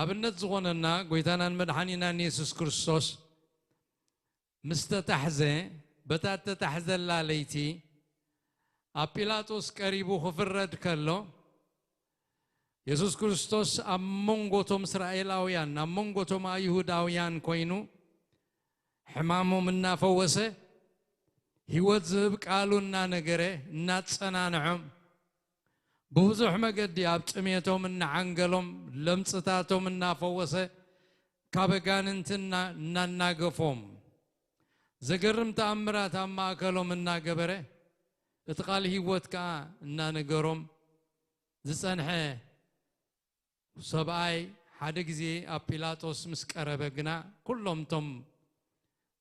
أبنت زغننا قويتانا المدحانينا نيسوس كريستوس مستتحزة بتات تحزة لاليتي أبيلاتوس قريبو خفرد كله يسوس كريستوس أمونغوتوم إسرائيلاويان أمونغوتوم يهوداويان كوينو حمامو منا فوسه هيوت زب قالونا نغره ناتصنانعم بوزح مقدي أبتميتو من عنقلهم لمصتاتو منا فوسه كابغاننتنا نناغفوم زغرم تأمرات أما أكلو منا قبره اتقال هيوت كا نانغروم زسنحه سبعي حدق زي أبيلاتوس مسكربقنا كلهم تم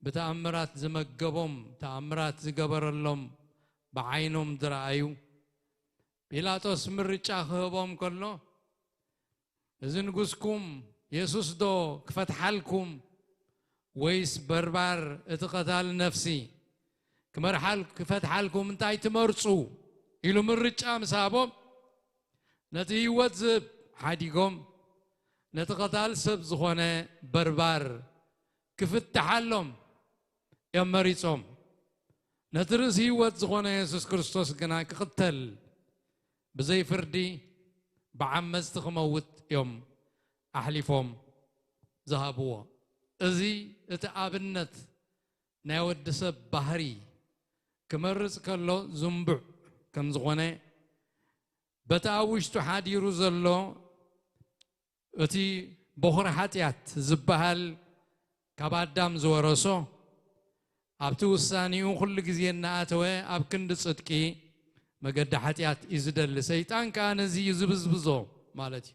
بتأمرات زمقبهم تأمرات زقبر اللهم بعينهم درعيو بيلاتوس مرجع خبهم كله إذن قسكم يسوس دو كفتح لكم ويس بربر اتقتال نفسي كمرحل كفتح لكم انتاي تمرسو إلو مرجع مسابهم نتي وزب حديقهم نتقتال سب زخونة بربر كفتح لهم يمريصهم نترس هيوت زخونة يسوس كريستوس كنا كقتل بزي فردي بعمز تخموت يوم أحلفهم ذهبوا أزي اتقابلنت ناود سب بحري كمرز كله زنبع كم زخونة بتاوشتو حاديرو زلو اتي بخور حاتيات زبهال كابادام زورسو أبتو الثانيو كل جزينا أتوه أبكند صدقي مقد حاتيات إزدل سيطان كان زي يزبزبزو مالتي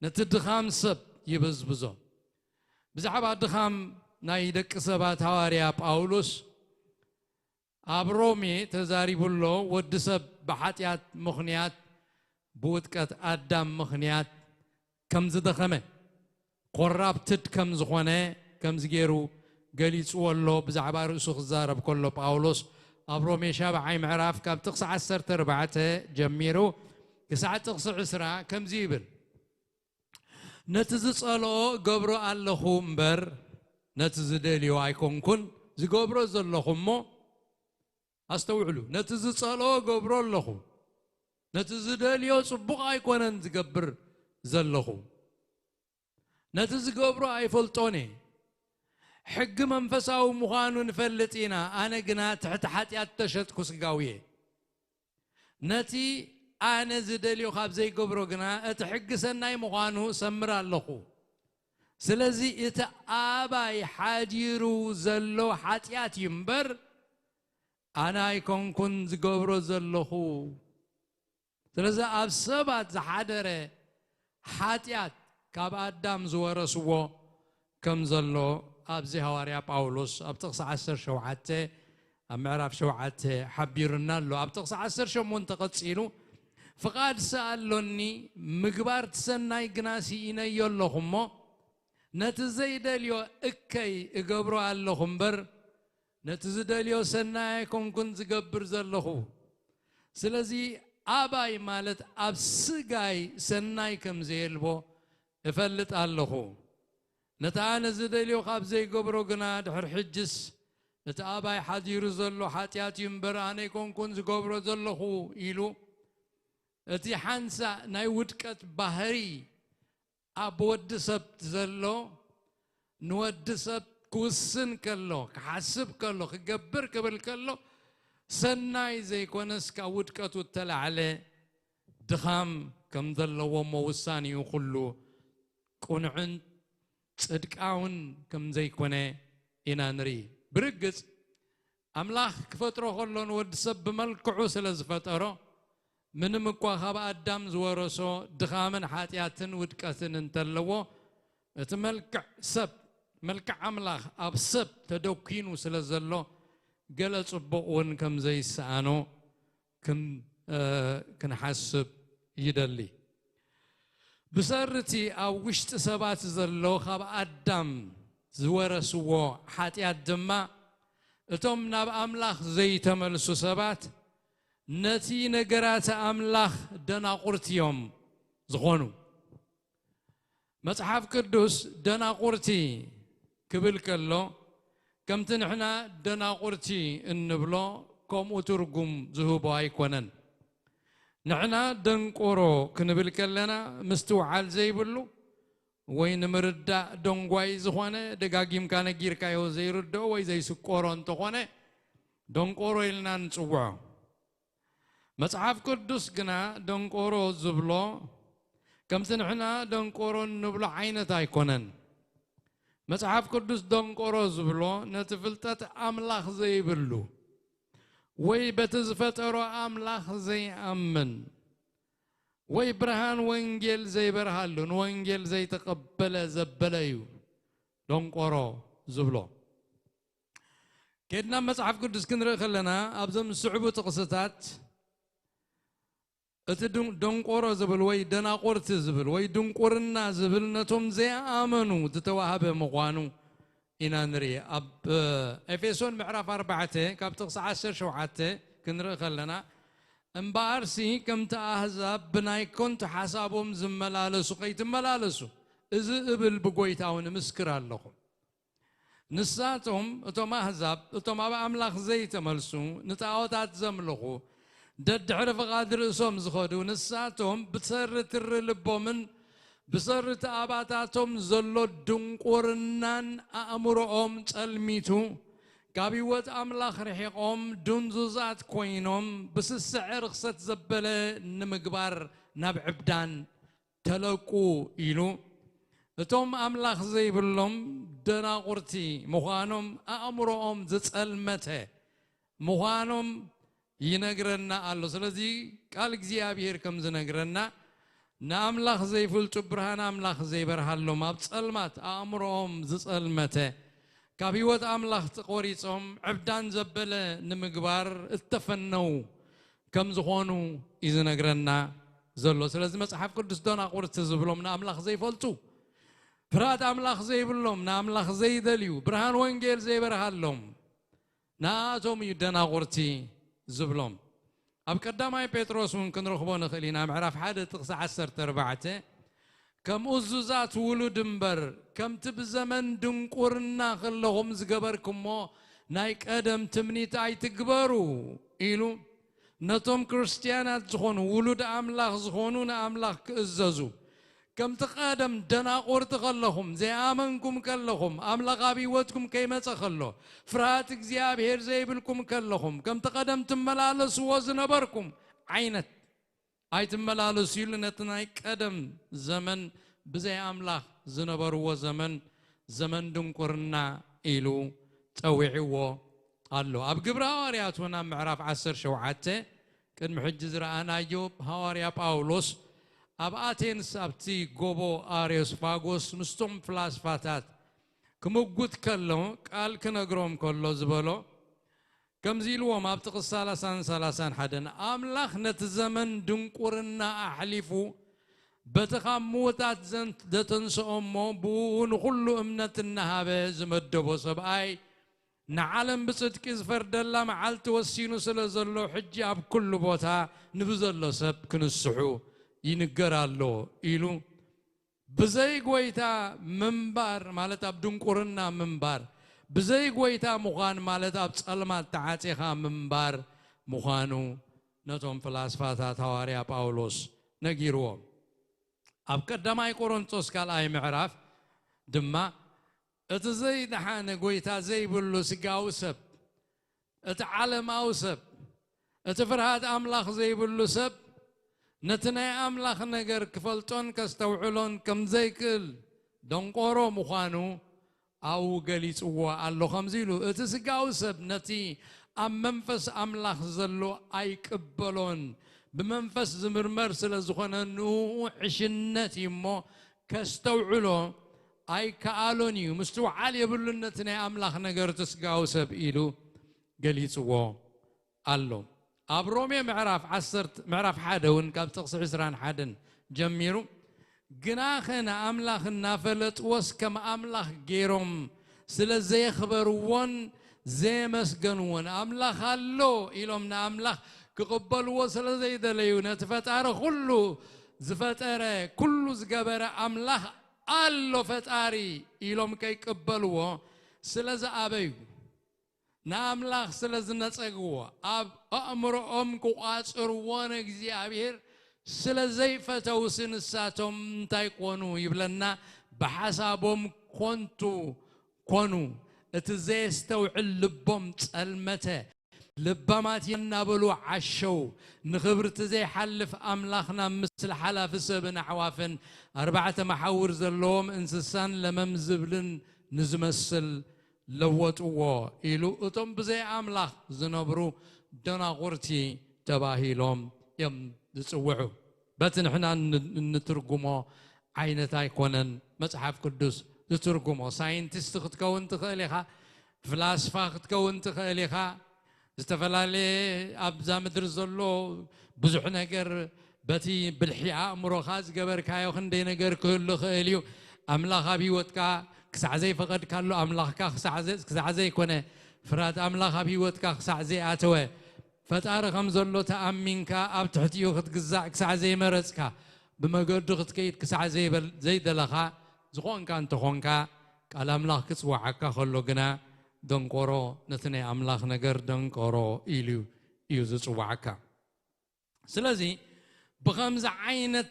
نتدخام سب يبزبزو بزعب الدخام نايدك سبات هواريا باولوس أبرومي تزاري بلو ودسب بحاتيات مخنيات بودكات أدام مخنيات كم زدخمه قرابتد كم زخونه كم زجيرو قليس والله بزعبار رؤوس الزارب كله باولوس أبرومي شابع عين معراف كاب تقصع 10 جميرو كساعة تقصع 10 كم زيبل نتزص ألو قبرو ألخو مبر نتزدليو عيكون كن زي قبرو زلخو مو أستوعلو نتزص ألو قبرو ألخو نتزدليو صبق عيكون زي قبر زلخو نتزقبرو أي فلطوني حق منفساو مخانو نفلتينا أنا قنا تحت حتيات تشت كسقاوية نتي أنا زدليو خاب زي قبرو قنا اتحق سناي مخانو سمر اللخو سلزي اتآباي حاجيرو زلو حتيات يمبر أنا يكون كن زقبرو زلخو سلزي أبسبات زحادره حتيات كاب آدم زورسوو كم زلو أبزي هواريا باولوس أبتقص 10 شوعته أمعرف شوعته حبيرنا له أبتقص 10 شو منتقد سيلو فقاد سألوني مقبار تسناي قناسي إنا يولهم نتزيد اليو إكي إقبرو اللهم بر نتزيد اليو سناي كون زقبر زلخو سلزي أباي مالت أبسقاي سناي كم زيلبو افلت اللخو نتعانا زدليو خاب زي قبرو قنا دحر حجس نتعاباي حديرو زلو حاتيات ينبر أنا يكون كنز قبرو زلخو إلو اتي حانسا ناي ودكت بحري أبود سبت زلو نود سبت كوسن كلو كحسب كلو كقبر قبل كلو سناي زي كونس كودكت وتلع عليه دخام كم ذلو وموساني وخلو كونعن صدقاون كم زي كونه إنا نري برقص أملاخ كفترو خلون ود سب ملكعو سلزفترو من مكوا خاب آدم زورسو دخامن حاتياتن ودكاتن انتلوو اتملكع سب ملكع أملاخ أب سب تدوكينو سلزلو قلت صبقون كم زي السانو كم كنحسب يدلي بسرتي أو وشت سبات زلو خاب آدم زورسو حاتيات دما اتم ناب أملاخ زي تملسو سبات نتي نقرات أملاخ دنا قرتيوم زغونو متحف قدوس دنا قرتي كبل كلو كم تنحنا دنا قرتي النبلو كم أترقم زهوبو أيكونن نحنا دنقورو كنبل كلنا مستوعال زي بلو وين مردا دونغواي زخوانه دقاقيم كان جير كايو زي ردو وي زي سكورون تخوانه دنقورو إلنا نصوعو مصحف قدوس قنا دنقورو زبلو كم سنحنا دنقورو نبلو عينة ايكونن مصحف قدوس دنقورو زبلو نتفلتت أملاخ زي بلو وي بتزفترو أملاخ زي أمن وي برهان وانجيل زي برهالون وانجيل زي تقبل زبليو دنقورو زبلو كدنا مصحف قدوس كنرى خلنا أبزم صعوبة قصتات اتدون دنقورو زبل وي دناقورت زبل وي دنقورنا زبل نتوم زي آمنو تتواهب مقوانو إنا نري أب إفيسون معرف 4 كاب تقص 10 شوعته كنرى خلنا امبارسي كم تأهزاب بناي كنت حسابهم زملالسو قيت ملالسو إذ إبل بقويتاون مسكر اللهم نساتهم اتوم أهزاب اتوم أبا أملاخ زي تملسو نتاوتات زملخو دد عرف قادر اسم زخدو نساتهم بسرت الرلبومن بسرت آباتاتهم زلو دنقورنان أمرهم تلميتو كابيوت أملاخ رحيقهم دنزوزات كوينهم بس السعر خصت زبلة نمقبار نبعبدان تلقو إلو توم أملاخ زي بلهم دنا قرتي مخانهم أمرهم تلمته مخانهم ينقرنا الله سلزي قال እግዚአብሔር كم زنقرنا ناملاخ زي فلت برهان املاخ زي برهالو ما بصلمات امرهم زصلمته كابيوت املاخ تقوريصهم عبدان زبله نمغبار اتفنوا كم زخونو يزنقرنا زلو سلزي مصحف قدس دونا قرت زبلهم ناملاخ زي فلتو فرات املاخ زي بلهم ناملاخ زي دليو برهان وانجيل زي برهالهم ناتهم يدنا قرتي زبلهم أب قدامي بطرس ممكن رخبون خلينا معرف حدا تقص 14 كم أزوزات ولود مبر كم تبزمن دنقورنا خلهم زقبركم مو نايك أدم تمنيت أي تقبروا إلو نتوم كريستيانات زخون ولود أملاخ زخونون أملاخ كأززو كم تقدم دناقور تخلهم زي آمنكم كلهم أملاق أبيوتكم كيما تخلو فرات እግዚአብሔር زي بالكم كلهم كم تقدم تملالس وزنبركم عينت أي تملالس يلنتنا قدم زمن بزي أملاق زنبر وزمن زمن دنقرنا إلو توعيو قالوا أب قبر هواريات هنا معرف 10 شوعته كن محجز رأنا يوب هواريا باولوس أب أتينس أبتي غوبو أريوس فاغوس مستوم فلاسفاتات كموجود كله قال كنغروم كله زبلو كم زيلو ما بتقص سالسان حدن أملاخ نتزمن دنقرنا أحلفو بتخموتات زنت دتنس أمو بون كل أمنة النهابة زمدبو سبأي نعلم بصدق إزفر دلا معلت وسينو سلزلو حجي أب كل بوتا نبزلو سب كنسحو ينقرالو إلو بزي قويتا منبار مالتا بدون قرنا منبار بزي قويتا مخان مالتا بسألمات تعاتيخا منبار مخانو نتوم فلاسفاتا تواريا باولوس نقيروهم أب قدماي قرنطوس قال أي معرف دما اتزي دحانه قويتا زي بلو سقاو سب اتعلم أو سب اتفرهات أملاخ زي بلو سب نتناي أملاخ نجر كفلتون كستوعلون كم زي كل دنقورو مخانو أو قليت هو الله خمزيلو اتسقاو سب نتي أم منفس أملاخ زلو أي كبلون بمنفس زمرمر سلزخنا نو عشنتي مو كستوعلو أي كألوني مستوى عالي بلنتنا أملاخ نجر تسقاو سب إلو قليت هو الله أبرومي معرف حدون كاب تقص عسران حدن جميرو جناخنا أملاخ النافلت وس كم أملاخ جيروم سلا زي خبرون زي مسجنون أملاخ هلو إلومنا أملاخ كقبل وصل زي دليونا تفتار كله زفتار كله زجبر أملاخ ألو فتاري إلوم كي قبلوا سلا زأبيو ناملاخ سلازنا تسقوا أب أمر أمكو أسر وانا እግዚአብሔር سلازي فتوسن الساتم تايقونو يبلنا بحسابهم كونو اتزيستو علبهم تسلمته لبامات ينابلو عشو نخبر تزي حلف أملاخنا مثل حلاف سبن حوافن 4 محاور زلوم انسسان لممزبلن نزمسل لوطوا إلو أتم بزي أملاخ زنبرو دنا غورتي تباهيلهم يم تسوعوا باتن حنا نترجمه عينتاي كونن مصحف قدوس نترجمه ساينتست تكون تخليها فلاسفه تكون تخليها استفلالي أبزا مدر زلو بزح نجر بتي بالحياء مروخاز جبر كايو خندي نجر كله خيليو أملاخ بيوتكا كسعزي فقد كله أملاخ كسعزي كونه فرات أملاخ بيوتكا كسعزي أتوه فتار خمزلو تأمينك أب تحتيو خد جزاء كسعزي مرزكا بمجرد خد كيد كسعزي زي دلخا زخون كان تخونكا قال أملاخ كسوعكا خلو جنا دنقورو نتني أملاخ نجر دنقورو إيو زوعكا سلازي بخمز عينة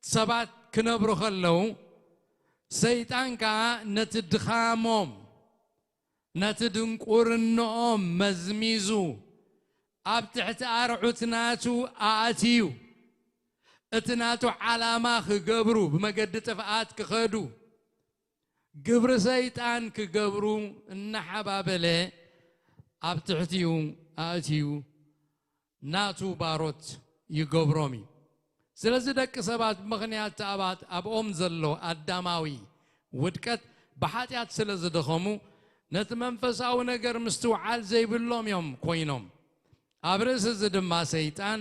سبات كنبرو خلو سيطان كا نتدخامهم نتدنقورنهم مزميزو أب تحت أرعوتناتو آتيو اتناتو علامة خقبرو بمقد تفقات كخدو قبر سيطان كقبرو النحبابله أب تحتيو آتيو ناتو باروت يقبرومي سلازي دك سبات مغنيات تابات أب زلو الدماوي ودكت بحاتيات سلازي دخمو نتمنفساو نقر مستوعال زي باللوم يوم كوينوم أبرز الزدما سيطان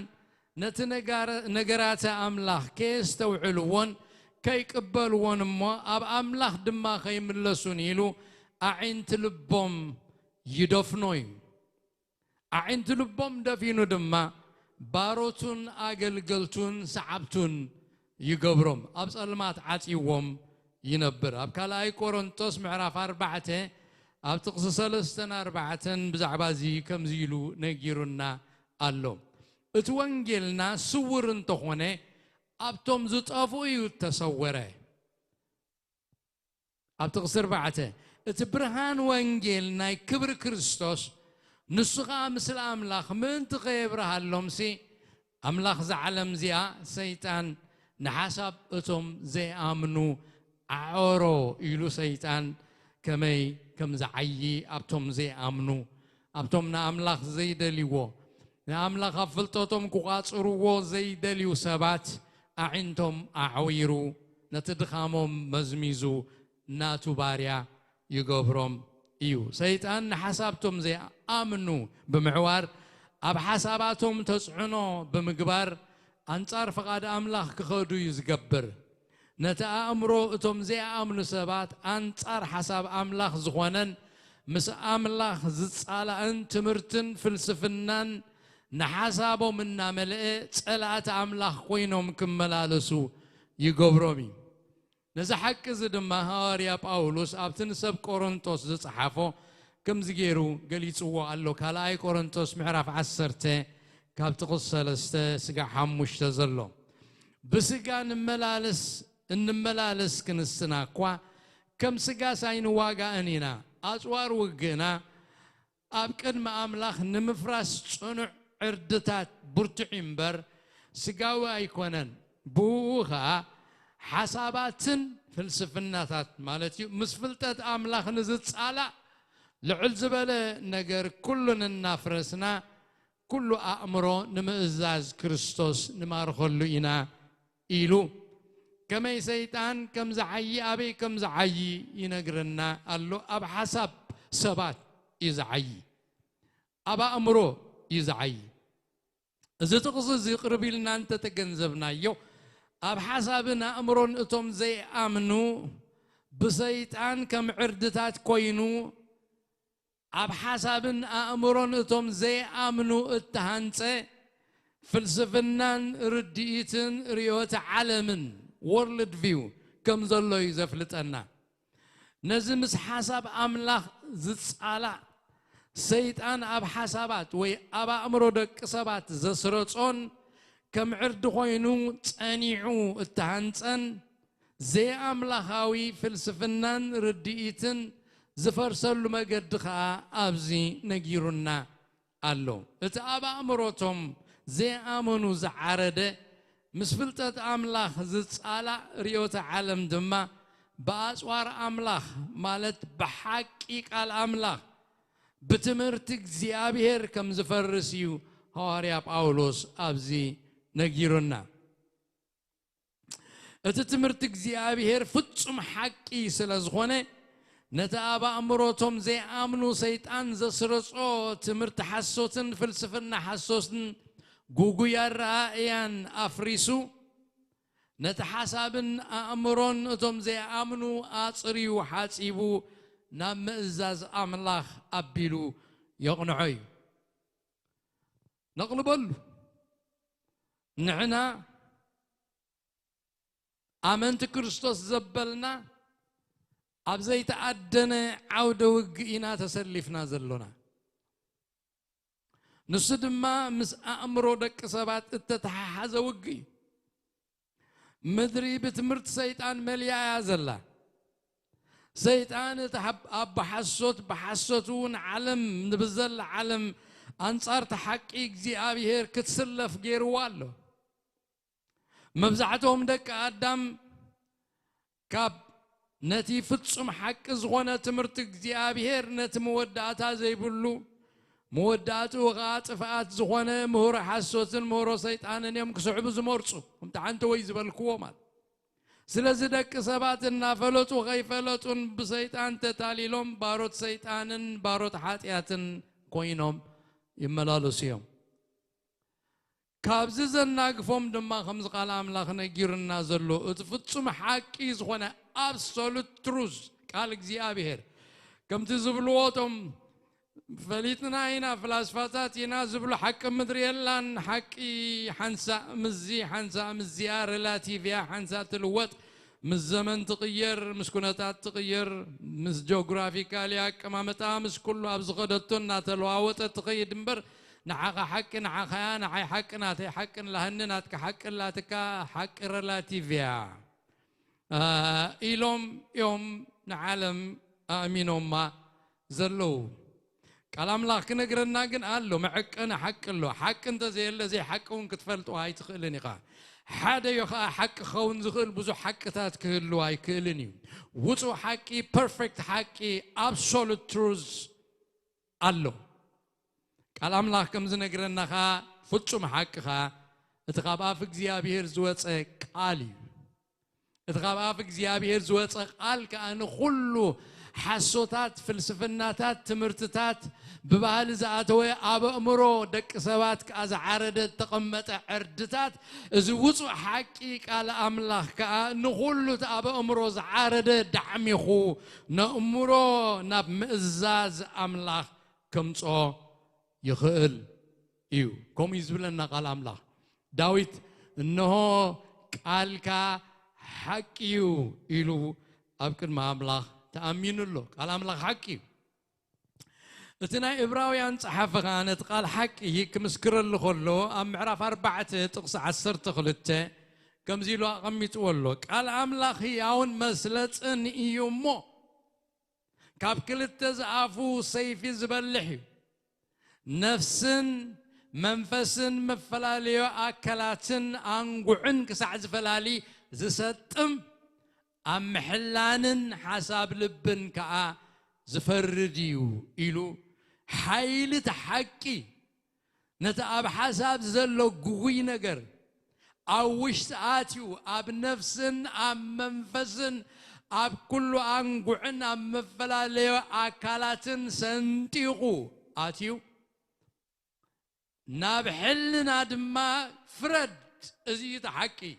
نتنقرات أملاخ كيس توعلوون كي قبلوون ما أب أملاخ دما خيم اللسونيلو أعين تلبهم يدفنوي أعين تلبهم دفينو دما باروتون أقلقلتون سعبتون يقبرهم أبس المات عاتيوهم ينبر أب كالاي كورنطوس معرف 4 أب تقصص 4 بزعبازي كم زيلو نجيرونا اللو اتوانجلنا سور انتخونه أبتم زطافو تصوره أبتغسر بعته اتبرهان وانجيل ناي كبر كريستوس نسخة مثل أملاخ من تغيبرها اللومسي أملاخ زعلم زيا سيطان نحسب اتم زي آمنو عورو إلو سيطان كم زعيي أبتم زي آمنو أبتم نا أملاخ زي دليو نا أملاخ أفلتوتم كوغاصرو زي دليو سبات أعنتم أعويرو نتدخامم مزميزو ناتو باريا يقبرم إيو سيطان حسابتم زي آمنو بمعوار أب حساباتهم تسعنو بمقبار أنصار فقاد أملاخ كخدو يزقبر نتا أمرو اتم زي آمنو سبات أنصار حساب أملاخ زخوانن مس أملاخ زتصالا أنت مرتن فلسفنان نحسابو منا ملئ صلات أملاخ قوينهم كملالسو يقبرمي نزا حق زدما هاريا باولوس أبتن سب كورنتوس زصحافو كم زجيرو قليتوا قالو كالاي كورنتوس معرف عسرته كاب تقصلسته سقا حموش تزلو بسقا نملالس كنسنا كوا كم سقا ساين واقا انينا أزوار وقنا أبكن ما أملاخ نمفراس صنع عردتات برتعينبر سقاوي أيكونن بوها حساباتن فلسفناتات مالتي مسفلتات أملاخ نزت على لعل زبالة نجر كلنا النافرسنا كل أمره نمزاز كريستوس نمارخلو إنا إلو كما يسيطان كم زعي أبي كم زعي ينقرنا قالو أب حسب سبات يزعي أبا أمره يزعي إذا تقصد يقرب لنا أنت تجنزبنا يو أب حسابنا أمرون أتم زي آمنو بسيطان كم عردتات كوينو أب حسابنا أمرون أتم زي آمنو التهانسة فلسفنان رديتن ريوت عالمن world view كم زلو يزفلتنا نزمس حساب أملاخ زتصالا سيطان أب حسابات وي أبا أمرو دك سبات زسرطون كم عرد خوينو تانيعو التهانسن زي أملاخاوي فلسفنان رديتن زفرسلو مقدخا أبزي نجيرنا قالو اتأبا أمروتهم زي آمنو زعارده مسفلتة أملاخ زتصالا ريوت عالم دما بأسوار أملاخ مالت بحقيق الأملاخ بتمرتك زيابير كم زفرسيو هواريا باولوس أبزي نجيرنا اتتمرتك زيابير فتسم حقي سلازخونه نتابع أمروتهم زي آمنو سيطان زسرصو تمرت حسوتن فلسفنا حسوسن قوقيا رائيان أفريسو نتحسابن أمرون اتم زي آمنو آصريو حاسيبو نام إزاز أملاخ أبيلو يقنعي نقلبل نعنا آمنت كريستوس زبلنا أبزي تعدنا عودة وقئنا تسلفنا زلنا نسد ما مس أمرو دك سبات التتحاز وقي مدري بتمرت سيطان مليا يا زلا سيطان تحب أب بحسوتون علم نبزل علم أنصار تحقيق زي أبيهر كتسلف غير والو مبزعتهم دك آدم كاب نتي فتسم حق زغونة تمرتك زيابير نت مودعتها زي بلو مودعت وغات فات زغونة مهور حسوتن مهور سيطان يوم كسعب زمورسو امتحانت ويزبالكو مال سلازدك سباتنا فلوت وغيفلوتن بسيطان تتاليلهم باروت سيطانن باروت حاتياتن كوينهم يملالو سيوم كابززن ناقفهم دما خمس قال أملاخ نجيرنا زلو اتفتسم حقي زغونة absolute truth قال እግዚአብሔር كم تزبلوتم فليتنا هنا فلاسفاتات ينازبلو حق مدري يلان حقي حنسا مزيار ريلاتيفيا حنسا تلوت مز زمن تغير مسكونات تغير مز جغرافيكاليا كمامتا مز كله ابز غدتنا تلواوت تقيد دمبر نعاق حق نعاقيا نعاي حق ناتي حق لهننات كحق لاتك حق ريلاتيفيا إلهم يوم نعلم آمينهم ما زلوا كلام الله كنقرنا جن قال له معك أنا حق له حق أنت زي اللي زي حقهم كتفلت وهاي تخلني قا حدا يخا حق خون زخل بزو حق تات كهلو هاي كهلني وزو حقي perfect حقي absolute truth قال له كلام الله كم زنقرنا خا فتشم حق خا اتقابا في زيابير زوات قالي اتقابا في زيابير زوات قال كأنه كله حسوتات فلسفناتات تمرتتات ببهال زاتوي اب امرو دق سبات كاز عرد تقمت عردتات ازوصو حقي قال املاح كنخلو اب امرو زعرد دعميخو نامرو ناب مزاز املاح كمصو يخل ايو كوم يزبلنا قال املاح داويت انه قالكا حقيو يلو ابكن ما املاح تأمينوا له قال أملاك حقي اتنا إبراويان صحافة كانت قال حقي هيك مسكر اللي خلو أم عرف 4 تقص 10 تخلته كم زيلو أقمي تقول قال أملاك هياون مسلت إن يومو كاب كل التزعفو سيفي زبلحي نفس منفس مفلاليو أكلاتن أنقعن كسعز فلالي زستم أم حلانن حساب لبن كا زفرديو إلو حيلة حقي نتأب حساب زلو قوي نقر أوش ساعتيو أب نفسن أم منفسن أب كل أنقعن أم مفلاليو أكالاتن سنتيقو آتيو ناب حلنا دما فرد ازيت حقي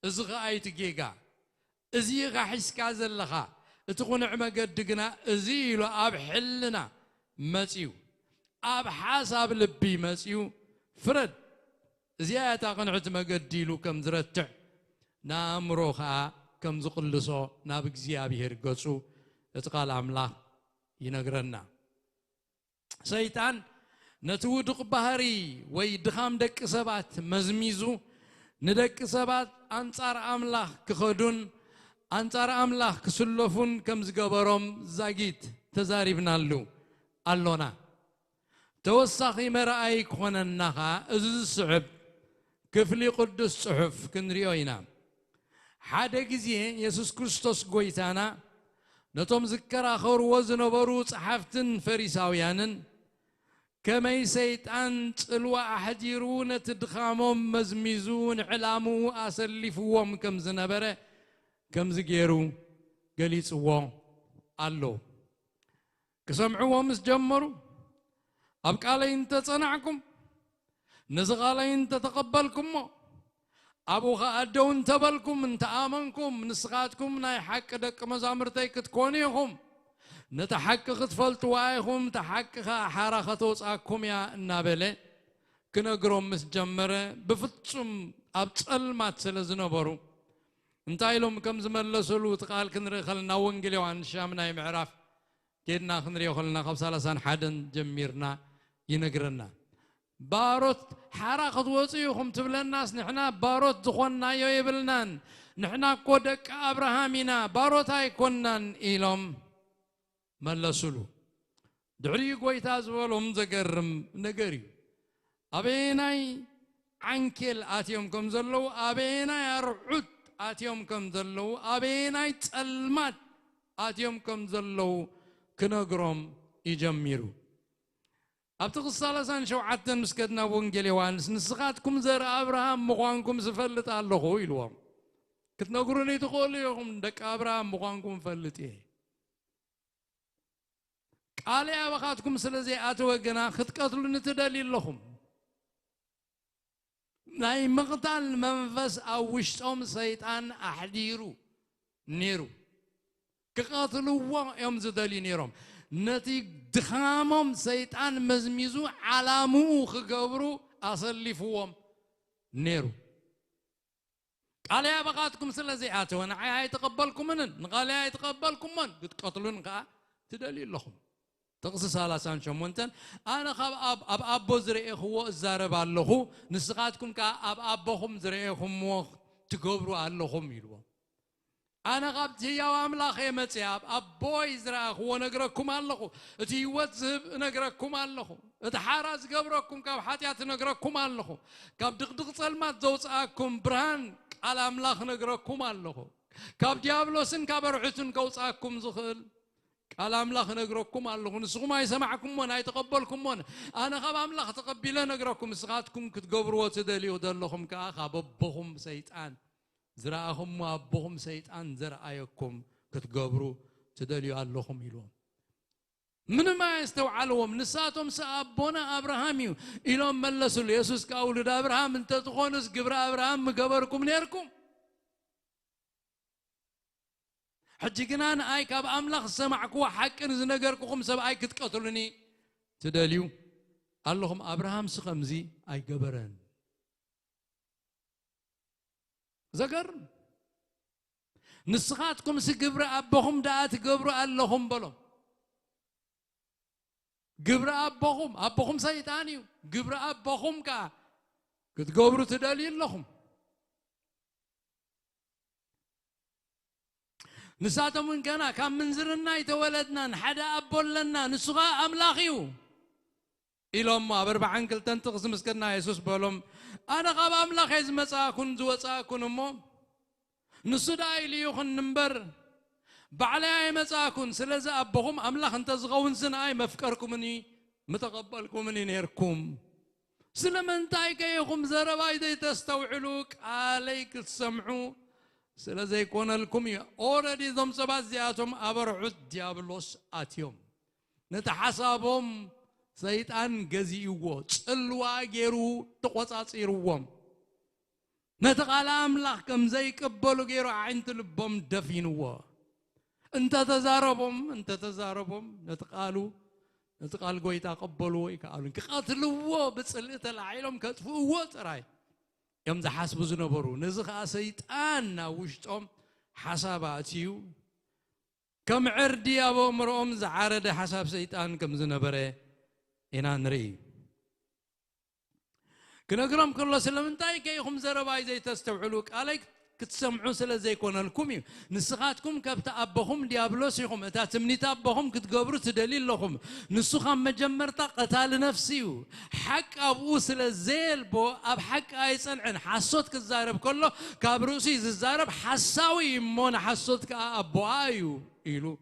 ازغايت جيجا ازي غحس كازلخا تكون عما قدقنا ازي لو اب حلنا مسيو اب حساب لبي مسيو فرد زياتا قنعت ما قديلو كم زرتع نامروخا كم زقلصو ناب اغزيابير قصو اتقال املاح ينغرنا شيطان نتودق بهري وي دخام دك سبات مزميزو ندك سبات انصار املاح كخدون أنصار أملاك كسلفون كم زجبرهم زاجيت تزاربنا له اللونا توسخي مرأي كون النخا أزز الصعب كفلي قدس صحف كنريوينا حدا جزيه يسوع كريستوس قويتانا نتوم ذكر آخر وزن وبروت حفتن فريساويانن كما سيطان تلوا أحديرون تدخامهم مزميزون علامو أسلفوهم كم زنبره كم زجيرو قليت وان الله كسمعوا مس جمروا أبقى علي أنت تصنعكم نزغ علي أنت تقبلكم أبوها أدون تبلكم أنت آمنكم نسخاتكم ناي حق دك مزامرتي كتكونيهم نتحقق تفلت وايهم تحقق حركة وصاكم يا النابلة كنا قروم مس جمرة بفتشم أبتصل ما تسلزنا برو انتاي لهم كم زمن لسلو تقال كنري خلنا ونقلي عن شامنا معرف كيدنا خنري خلنا 5 حدن جميرنا ينقرنا باروت حركة وصيهم تبل الناس نحنا باروت دخلنا يبلنان نحنا كودك أبراهامنا باروت هاي كنان إلهم ملسلو دعري قويتاز ولهم زقرم نقري أبيناي عنكل آتيهم كم زلو أبيناي أرعد آتيهم كم زلو أبيناي تسلمات آتيهم كم زلو كنقرم يجميرو أبتغ الصالة شو عدن مسكتنا وانجلي وانس نسخاتكم زر أبراهام مقوانكم سفلت الله خويلوام كتنقروني تقوليهم دك أبراهام مقوانكم فلتيه قال يا أبخاتكم سلزي أتوقنا خدكتلو نتدليل لهم ناي مقتل منفس أو وشتهم سيطان أحديرو نيرو كقاتلوا يوم زدلي نيرهم نتي دخامهم سيطان مزميزو علامو خقبرو أصلفوهم نيرو قال يا بقاتكم سلزي آتوا نعي تقبلكم منن قال يا يتقبلكم من قد قتلون قا تدليل لهم تقص سالسان شمونتن أنا خاب أب أبو زرعي هو الزارب علىه نسقاتكم كأب أبوهم زرعيهم تقبروا علىهم يلو أنا قبت يا أملاخ يا متياب أبوي زرع هو نقرأكم علىه تيوتزب نقرأكم علىه تحارس قبركم كاب حتيات نقرأكم علىه كاب دقدق سلمات زوجاكم برهان على أملاخ نقرأكم علىه كاب ديابلوسن كاب رعتن كوجاكم زخل على أملاخ نقرأكم علىه نسقوا ما يسمعكم ونا يتقبلكم ونا أنا خاب أملاخ تقبلنا نقرأكم سقاتكم كتقبروا وتدلي ودلهم كأخاب أبوهم سيطان زرعهم وأبوهم سيطان زرعيكم كتقبروا تدلي علىهم يلوم من ما يستوعلهم نساتهم سأبونا أبراهاميو إلهم ملسوا ليسوس كأولد أبراهام انت تخونس قبر أبراهام مقبركم نيركم حجينا أنا أي كاب أملاخ سمعكوا حق نزنقركم سب أي كتقتلني تدليو اللهم أبراهام سخمزي أي قبرن زقر نسخاتكم سقبر أبهم دعات قبروا اللهم بلهم قبر أبهم سيطانيو قبر أبهم كا كتقبروا تدليل لهم نساتهم من كنا كم منزرنا يتولدنا حدا أبولنا نسخة أملاخيو إلهم ما بربعن كل تنتقص مسكنا يسوس بولهم أنا قاب أملاخ يزمساكن زوساكن أمو نسوداي ليوخن نمبر بعلي مساكن سلزا أبهم أملاخ انت زغون سناي مفكركم مني متقبلكم مني نيركم سلمن تاي كيكم زرباي دي تستوعلوك عليك تسمعوا سلزا يكون لكم already ذم سبات زياتهم أبرعود ديابلوس آتيوم نتحسابهم سيطان قزيوو تسلوا جيرو تقوصات يروهم نتقال أملاخ كم زي كبالو جيرو عين تلبهم دفينوا انت تزاربهم نتقال قويتا قبلوا يقالوا قاتلوا بتصليت العيلم كتفوا تراي يوم ذا حسبوا زنبرو نزخ سيطان وشتهم حساباتيو كم عردي أبو مرؤم زعارد حساب سيطان كم زنبره إنا نري كنا قرام كل سلام انتاي كيهم زرباي زي تستوعلوك عليك كتسمعوا سلا زي كون لكم نسخاتكم كبت أبهم ديابلوسيهم اتا تمنيت أبهم كتقبروا تدليل لهم نسخة مجمرتا قتال نفسيو حق أبو سلا زيل بو أب حق أيسان عن حسوت كالزارب كله كابروسي الزارب حساوي مون حسوت كأبو آيو إلو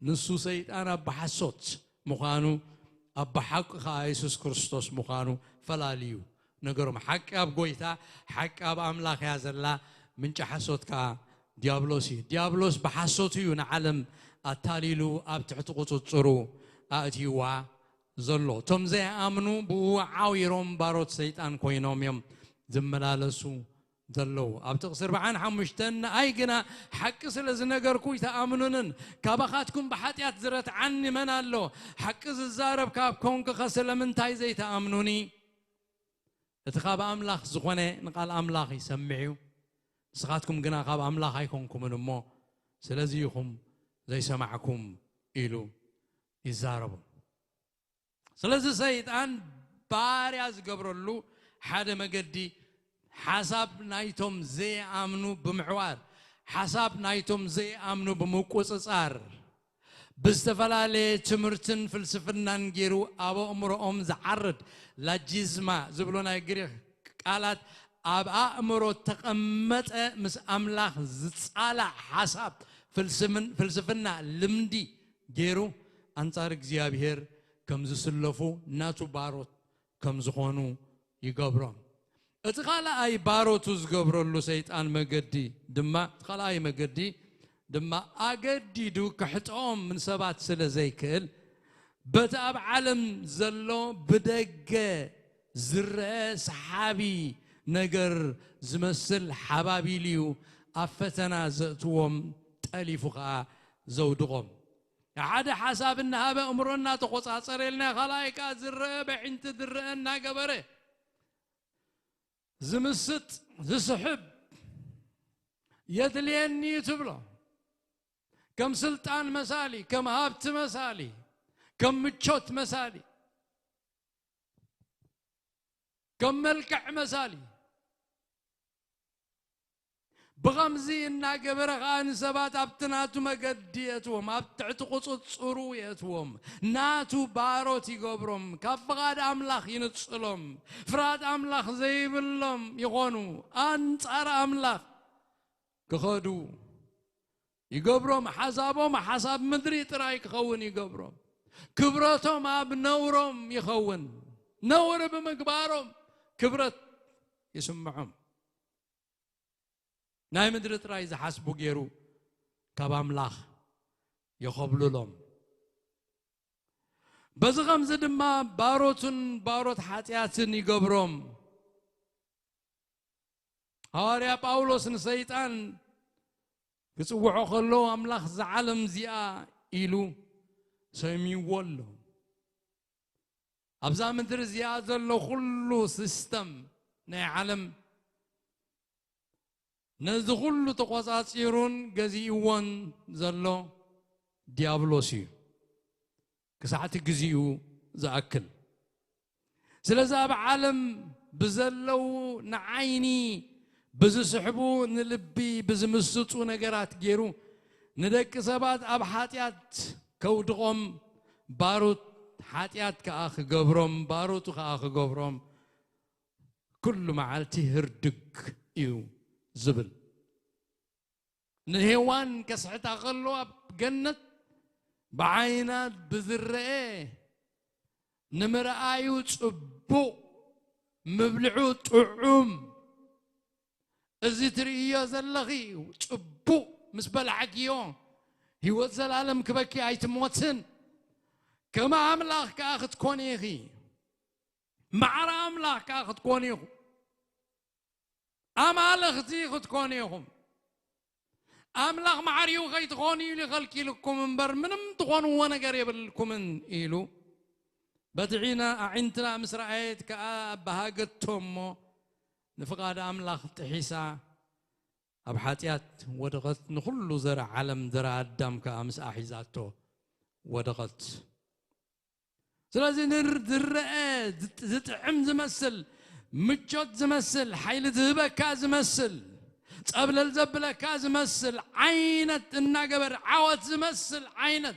نسو سيد أنا بحسوت مخانو أب حق خايسوس كريستوس مخانو فلاليو نقرم حق أب قويتا حق أب أملاك يا زلا من حسوت كا ديابلوس بحسوتيو نعلم التاليلو أب تعتقو تصرو أتيوا زلو توم زي آمنو بو عاويروم باروت سيطان كوينوم يوم زملالسو زلو أب تقصر بعان حمشتن أيقنا حق سلز نقر كوي تآمنونن كابخاتكم بحاتيات زرت عني من اللو حق الزارب كاب كونك خسل من تاي زي تآمنوني اتخاب أملاخ زغوني نقال أملاخ يسمعيو سخاتكم قنا خاب أملاخ يكونكم من أمو سلزيكم زي سمعكم إلو يزاربو سلزي سيد أن بارياز قبرلو حدا مقدي حساب نايتم زي آمنو بمعوار حساب نايتم زي آمنو بمقوصصار بستفلالي تمرتن فلسفنا نجيرو أبو أمرهم زعرد لاجيزما زبلونا يقريخ قالت أب أمرو تقمت مس أملاخ زتصالع حساب فلسفنا لمدي جيرو أنصار እግዚአብሔር كم زسلفو ناتو باروت كم زخونو يقبرون اتخالا أي باروتوز قبرلو سيطان مقدي دما اتخالا أي مقدي دما أقدي دو كحتقوم من سبات سلا زي كل بتأب عالم زلو بدق زرع سحابي نقر زمسل حبابي ليو أفتنا زأتوهم تأليفوها زودهم عاد حساب إنها بأمرنا تقص عصرنا خلايك زرع بعين تدرنا قبره زمست زسحب يدليني تبلا كم سلطان مسالي كم هابت مسالي كم متشوت مسالي كم ملكع مسالي بغمزي إننا قبرق عن سبات أبتناتو مقديتهم أبتعتقو تصرويتهم ناتو باروتي قبرهم كفغاد أملاخ ينتصلهم فراد أملاخ زيب اللهم يغونو أنصار أملاخ كخدو يقبرهم حسابهم حساب مدري ترايك خون يقبرهم كبرتهم أب نورهم يخون نور بمقبارهم كبرت يسمعهم ناي مدرت راي إذا حسبوا جيرو كبام لاخ يخبلوا لهم بزغم زد ما باروت حاتياتن يقبرهم هاريا باولوس نسيطان يصوعوا خلو أملاخ زعلم زيا إلو سيمي ولو أبزا مدر زيادة لو خلو سيستم ناي علم نزغلو تقوصات يرون جزيوان زلو ديابلوسي كساعة جزيو زاكل سلازا بعالم بزلو نعيني بزسحبو نلبي بزمسطو نجرات جيرو ندك سبات أب حاتيات كودغم باروت حاتيات كأخ جبرم باروت كأخ جبرم كل معالتي هردك يو زبل نهوان كسحت أغلوا بجنة بعينات بذرة نمر آيوت أبو مبلعو طعوم الزترية زلغي أبو مسبل عقيون هو العالم كبكي أيتموتن كما أملاك كأخذ كونيخي معرا أملاك كأخذ كونيخو أمالك تيخد كونيهم أملاك معريو غيت غوني لغلكي لكم منبر منم تغونوا وانا قريب لكم إيلو بدعينا أعنتنا مسرعيت كأبها قدتهم نفقاد أملاك تحيسا أبحاتيات ودغت نخلو زرع علم درع الدم كأمس أحيزاتو ودغت سلازي نردرقات زتعم زمسل مجد زمسل حيل ذهبك كاز مسل قبل الزبلة كاز مسل عينت الناقبر عوت زمسل عينت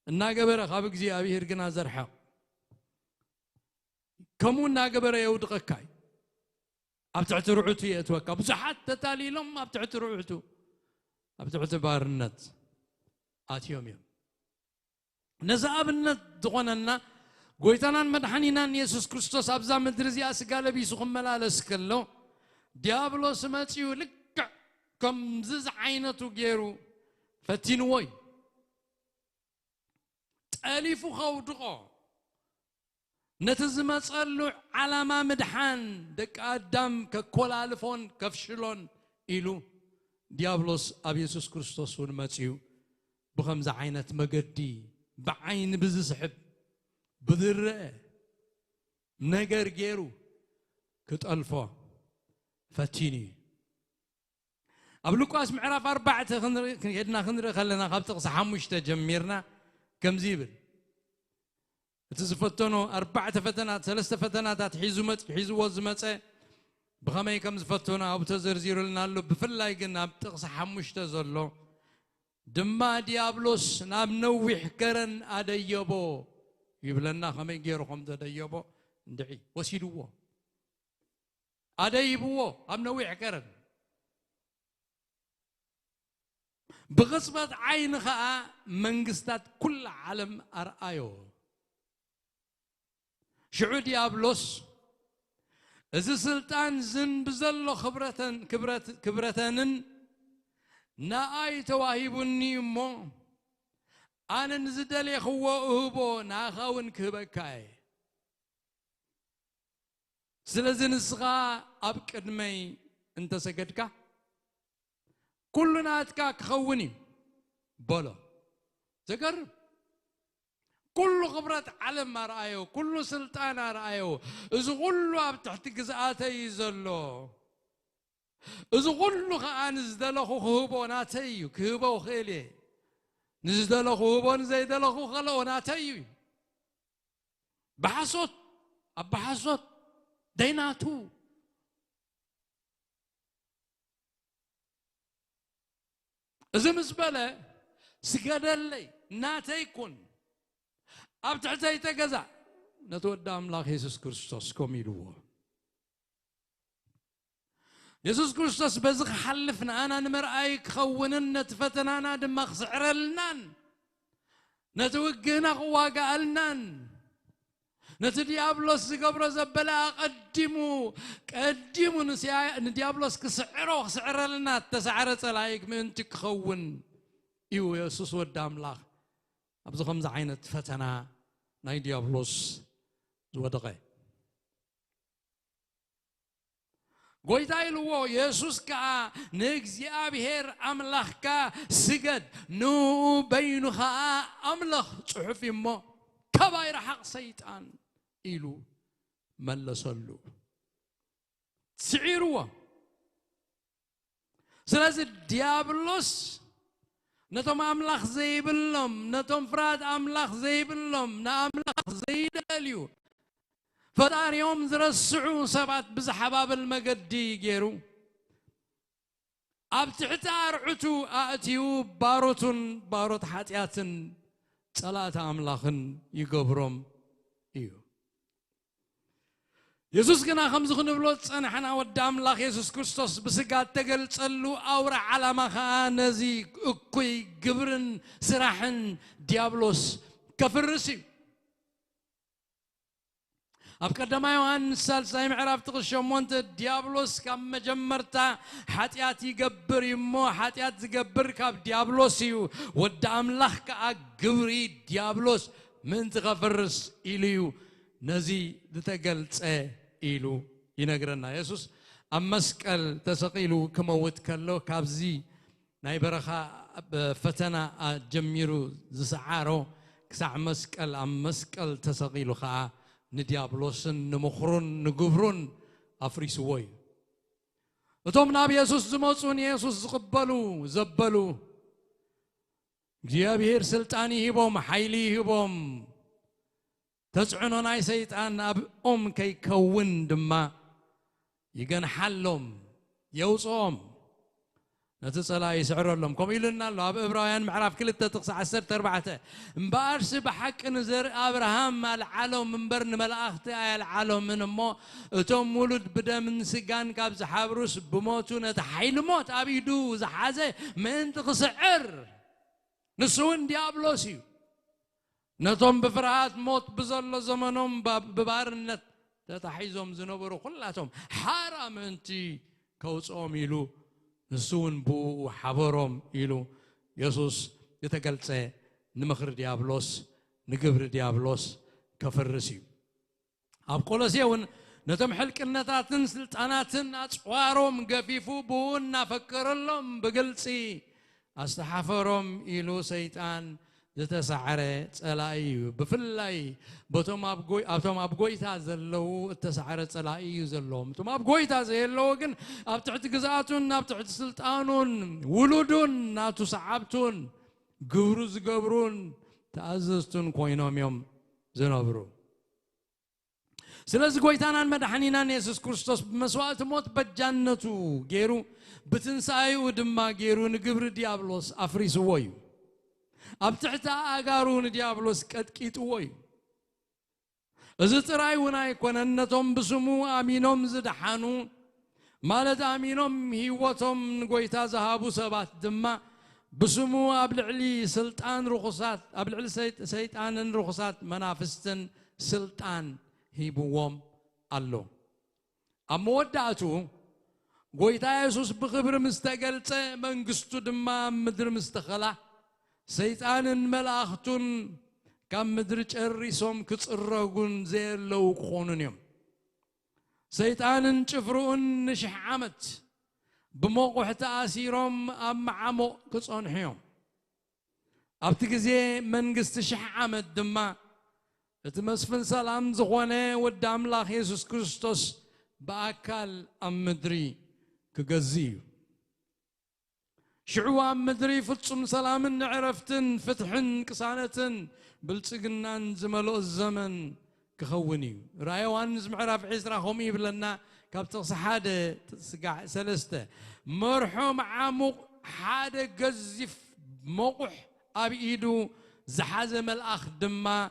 الناقبر خابك زي أبي هرقنا زرحا كمو الناقبر يودقك كاي أبتعت رعوتي يتوكا بس حتى تالي لهم أبتعت رعوتو أبتعت بارنت آتيوم يوم نزاب النت دغننا قويتنا مدحنينا يسوع كريستوس أبزا مدرزيا سقال بيسوخ ملالس كله ديابلوس ماتيو لك كم زز عينتو جيرو فتنوي تأليفو خودقو نتزمت صلو على ما مدحان دك آدم ككولالفون كفشلون إلو ديابلوس أب يسوع كريستوس ونماتيو بخمز عينت مقدي بعين بزسحب بذرة نجر جيرو كتألفا فتيني أبلوكاس معرف 4 يدنا خنر خلنا خبط صحمش تجميرنا كم زيبل تزفتونو 4 فتنات 3 فتنات حيزو وزمت بخمي كم زفتونا أو تزرزير لنا له بفلاي قلنا بتقص حمش تزلو دما ديابلوس ناب نوح كرن أديبو يبلنا خمي غيرهم تديبو ندعي وسيدوه أديبوه أم نوح كرن بغصبة عينها منقستات كل عالم أرأيو شعو ديابلوس إذا سلطان زن بزلو كبرتن ناي تواهبني مو أنا نزدلي خو أهبو ناخاون كبكاي سلازن الصغا أبكر مي أنت سكتك كلنا أتكاك خوني بلا ذكر كل خبرة علم ما رأيه كل سلطان رأيه إذا كله تحت جزءاته يزلو إذا كله خانز دلخو خهبو ناتيو كهبو خيلي نزدلخو بون زيدلخو خلو ناتيو بحصوت أبحصوت ديناتو إذا مزبلة سجدلي ناتيكون أبتعتي تجزع نتودع أملاك يسوع كريستوس كميلوه يسوع كريستوس بزق حلفنا أنا نمرأيك خونن نتفتنا أنا دماغ سعر لنان نتوجهنا قواقع لنان نتديابلوس قبر زبلا قدموا نديابلوس كسعره سعر لنا تسعرت عليك من تكخون إيو يسوع ودام لاخ أبزو خمس عينة فتنا ناي ديابلوس زودقي قويتاي لو يسوع كا نجزي أبيهر أملاخ كا سجد نو بينها أملاخ صحفي ما كباير حق سيطان إلو ملسلو سعيروا سلازي ديابلوس نتوم أملاخ زي باللم نتوم فراد أملاخ زي باللم نأملاخ زي داليو فدار يوم زرسعو سبعت بزحباب المقدي جيرو أبتعتار عتو آتيو باروت حاتياتن صلاة أملاخن يقبرم إيو يسوس كنا خمس خنبلوت أنا حنا ود أملاخ يسوس كريستوس بسقات تقل تصلو أورع على مخا نزي أكوي قبرن سراحن ديابلوس كفرسي أبكر ما يوان سالساي معرف تغشوا مونت ديابلوس كم مجمرتا حتيات يقبر يمو حتيات يقبر كاب ديابلوسيو ود أملاخ كأقبري ديابلوس من تغفرس إليو نزي دتقلت إلو ينقرنا يسوس أمسكال تسقيلو كموت كلو كابزي ناي برخا فتنا جميرو زسعارو كسع مسكال تسقيلو خا نديابلوسن نمخرون نقبرون أفريسوي وتوم نبي يسوس زموسون يسوس قبلو زبلو جيابير سلطاني هبوم حيلي هبوم تسعنو ناي سيطان كي كون دما يغن حلوم يوصوم نتصلا يسعر لهم كم يلنا الله بإبراهيم معرف كل التقص عسر تربعته مبارس بحق نزر أبراهام العالم من برن ملاخت العالم من مو توم مولد بدا من سجان كابز حبروس بموتون تحيل موت أبيدو زحازة من تقصعر نسون ديابلوسي نتوم بفرات موت بزل زمنهم ببارنت تتحيزهم زنبرو كلاتهم حرام انتي كوصوم يلو نسون بو حبرهم يلو يسوس يتقلص نمخر ديابلوس نقبر ديابلوس كفرسي اب قولسيون نتم حلقنتاتن سلطاناتن اصوارهم قفيفو بون نفكرلهم بقلصي استحفرهم يلو سيطان زتسعره صلايو بفلاي بتوم ابغويتا زلو التسعره صلايو زلوم توم ابغويتا زيلو كن ابتعت غزاتون ابتعت سلطانون ولودون ناتو صعبتون غبروز غبرون تازستون كوينوم يوم زنبرو سلاز غويتانان مدحنينا يسوع كريستوس بمسوات موت بجنتو غيرو بتنسايو دما غيرو نغبر ديابلوس افريس ويو أبتعتا أقارون ديابلوس كتكيت وي إذا تراي وناي كوننتهم بسمو آمينهم زدحانو مالت آمينهم هيوتهم نقويتا زهابو سبات دما بسمو أبلعلي سلطان رخصات أبلعلي سيطان رخصات منافستن سلطان هيبوهم اللو أما ودعتو قويتا يسوس بخبر مستقلت منقستو دما مدر مستخلا سيطان ملاختون كم مدرج الرسوم كتصرقون زي لو خونن يوم سيطان شفرون نشح عمت بموقع تأثيرهم أم عمو كتصون حيوم أبتكزي منقست شح عمت دما اتمسفن سلام زغواني ودام الله يسوس كريستوس بأكل أم مدري كغزيو شعوان مدري فتصم سلام عرفتن فتحن كسانتن بلصقنا زملو الزمن كخوني رايوان زمعرف عسرا همي بلنا كابتن صحاده تسقع سلسته مرحوم عمق حاده قزف موقح ابيدو زحاز ملأخ دما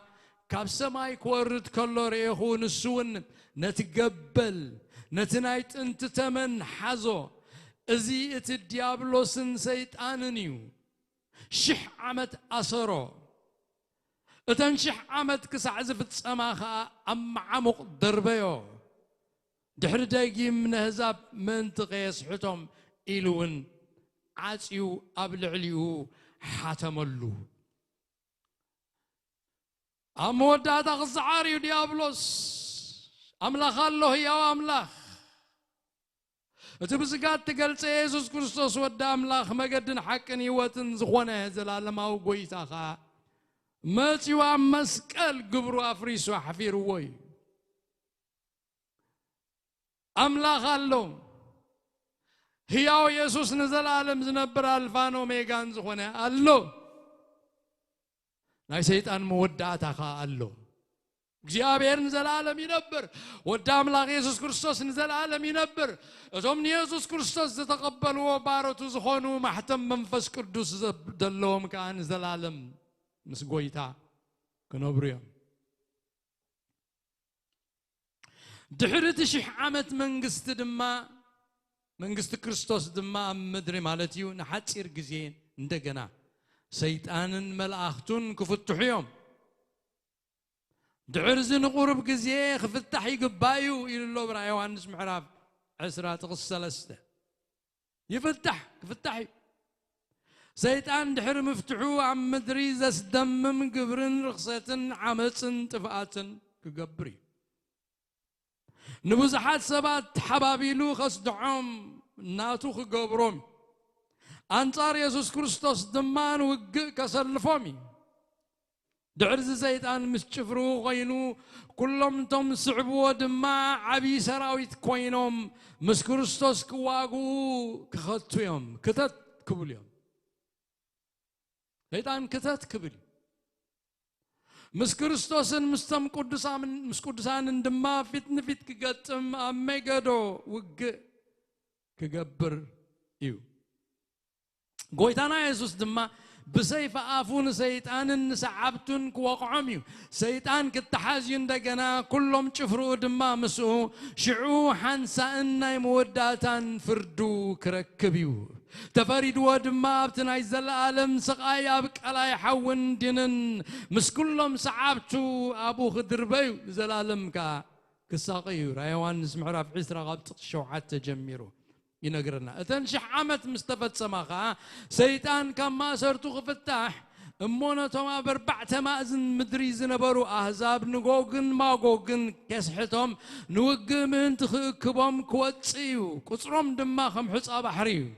كاب سماي كورد كلور يخون السون نتقبل نتنايت انت تمن حزو ازي ات الديابلوسن سيطاننيو شح عمت أسرو اتنشح عمت كسع زفت سماخا أم عمق دربيو دحر دايقي من هزاب من تقيس حتم إلون عاسيو أبلعليو حاتملو أمودات أغزعاريو ديابلوس أملاخ الله يا أملاخ اتبزقات تقلت يسوس كريستوس ود أملاخ مقدن حقن يوتن زخونه زلالماو قويتاخا ماتيو مسكال قبرو أفريسو حفير وي أملاخ الله هياو يسوس نزل عالم زنبر الفانو ميغان زخونه الله ناي سيطان موداتاخا الله እግዚአብሔር ንዘላለም ይነብር ወደ አምላክ ኢየሱስ ክርስቶስ ንዘላለም ይነብር እቶም ኢየሱስ ክርስቶስ ዝተቀበልዎ ባሮቱ ዝኾኑ ማህተም መንፈስ ቅዱስ ደለዎም ከዓ ንዘላለም ምስ ጎይታ ክነብሩ እዮም ድሕሪ 1000 ዓመት መንግስቲ ድማ መንግስቲ ክርስቶስ ድማ ኣብ ምድሪ ማለት እዩ ንሓፂር ግዜ እንደገና ሰይጣንን መላእኽቱን ክፍትሑ እዮም دعرزن قرب جزيه خفتح يقبايو إلى الله برا يوحنس محراب عسرة تغسلسته يفتح سيطان دحر مفتحو عم مدري زس دمم قبرن رخصتن عمتن تفاتن كقبري نبوزحات سبات حبابيلو خصدعهم ناتو خقبروم أنصار يسوس كريستوس دمان وقق كسلفومي دعرز سيطان مسجفرو غينو كلهم توم صعبوا دما عبي سراويت كوينوم مس كريستوس كواغو كختويوم كتت كبليوم سيطان كتت كبل مس كريستوسن مستم قدسان دما فيتن فيت كقتم اميغدو وق كقبر يو قويتانا يسوس دما بسيف آفون سيطان سعبتن كوقعميو سيطان كتحازين دقنا كلهم شفروا دما مسو شعو حنسا اناي موداتان فردو كركبيو تفريدوا دما بتناي زلالم سقاي ابك على يحون دينن مس كلهم سعبتو ابو خدربيو زلالم كا كساقيو رايوان محراف عسرا غابت شوحات تجميرو ينقرنا اتنشح عمت مستفد سماخا سيطان كما سرتو خفتاح امونا توما بربعت مازن مدري زنبرو احزاب نقوقن ما قوقن كسحتهم نوقمن تخكبهم كوتصيو قصرهم دماخم حصا بحريو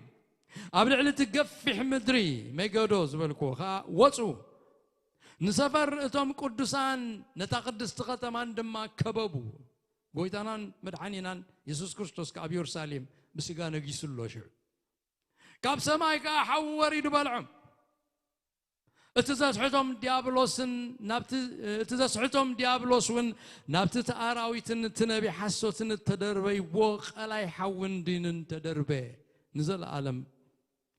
ابلعل تقفح مدري ميغادوز بالكوخا وصو نسفر اتهم قدسان نتقدس تختمان دما كببو قويتانان مدحانينان يسوس كريستوس كابي يرساليم بسيقانا قيسلو شعب كاب سماي كا حوري دبالعم اتزاسحتهم ديابلوسن اتزاسحتهم ديابلوسون نابت تاراويتن تنبي حسوتن تدربي وق الاي حون دينن تدربي نزل عالم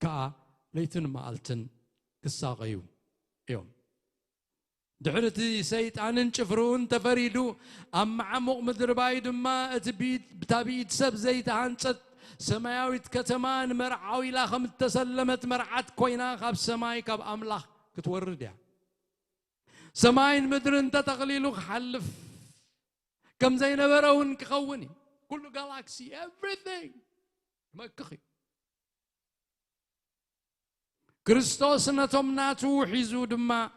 كا ليتن مالتن كساقيو يوم دحرتي سيطانن شفرون تفريدو ام عمق مدرباي دما اتبيت بتابيت سب زيت هانصت سماويت كتمان مرعاوي لا خم تسلمت مرعت كوينا خاب سماي كاب املاح كتورد يا سماين مدرن تتقليلو حلف كم زي نبرون كخوني كله جالاكسي everything ما كخي كريستوس نتوم ناتو حيزو دما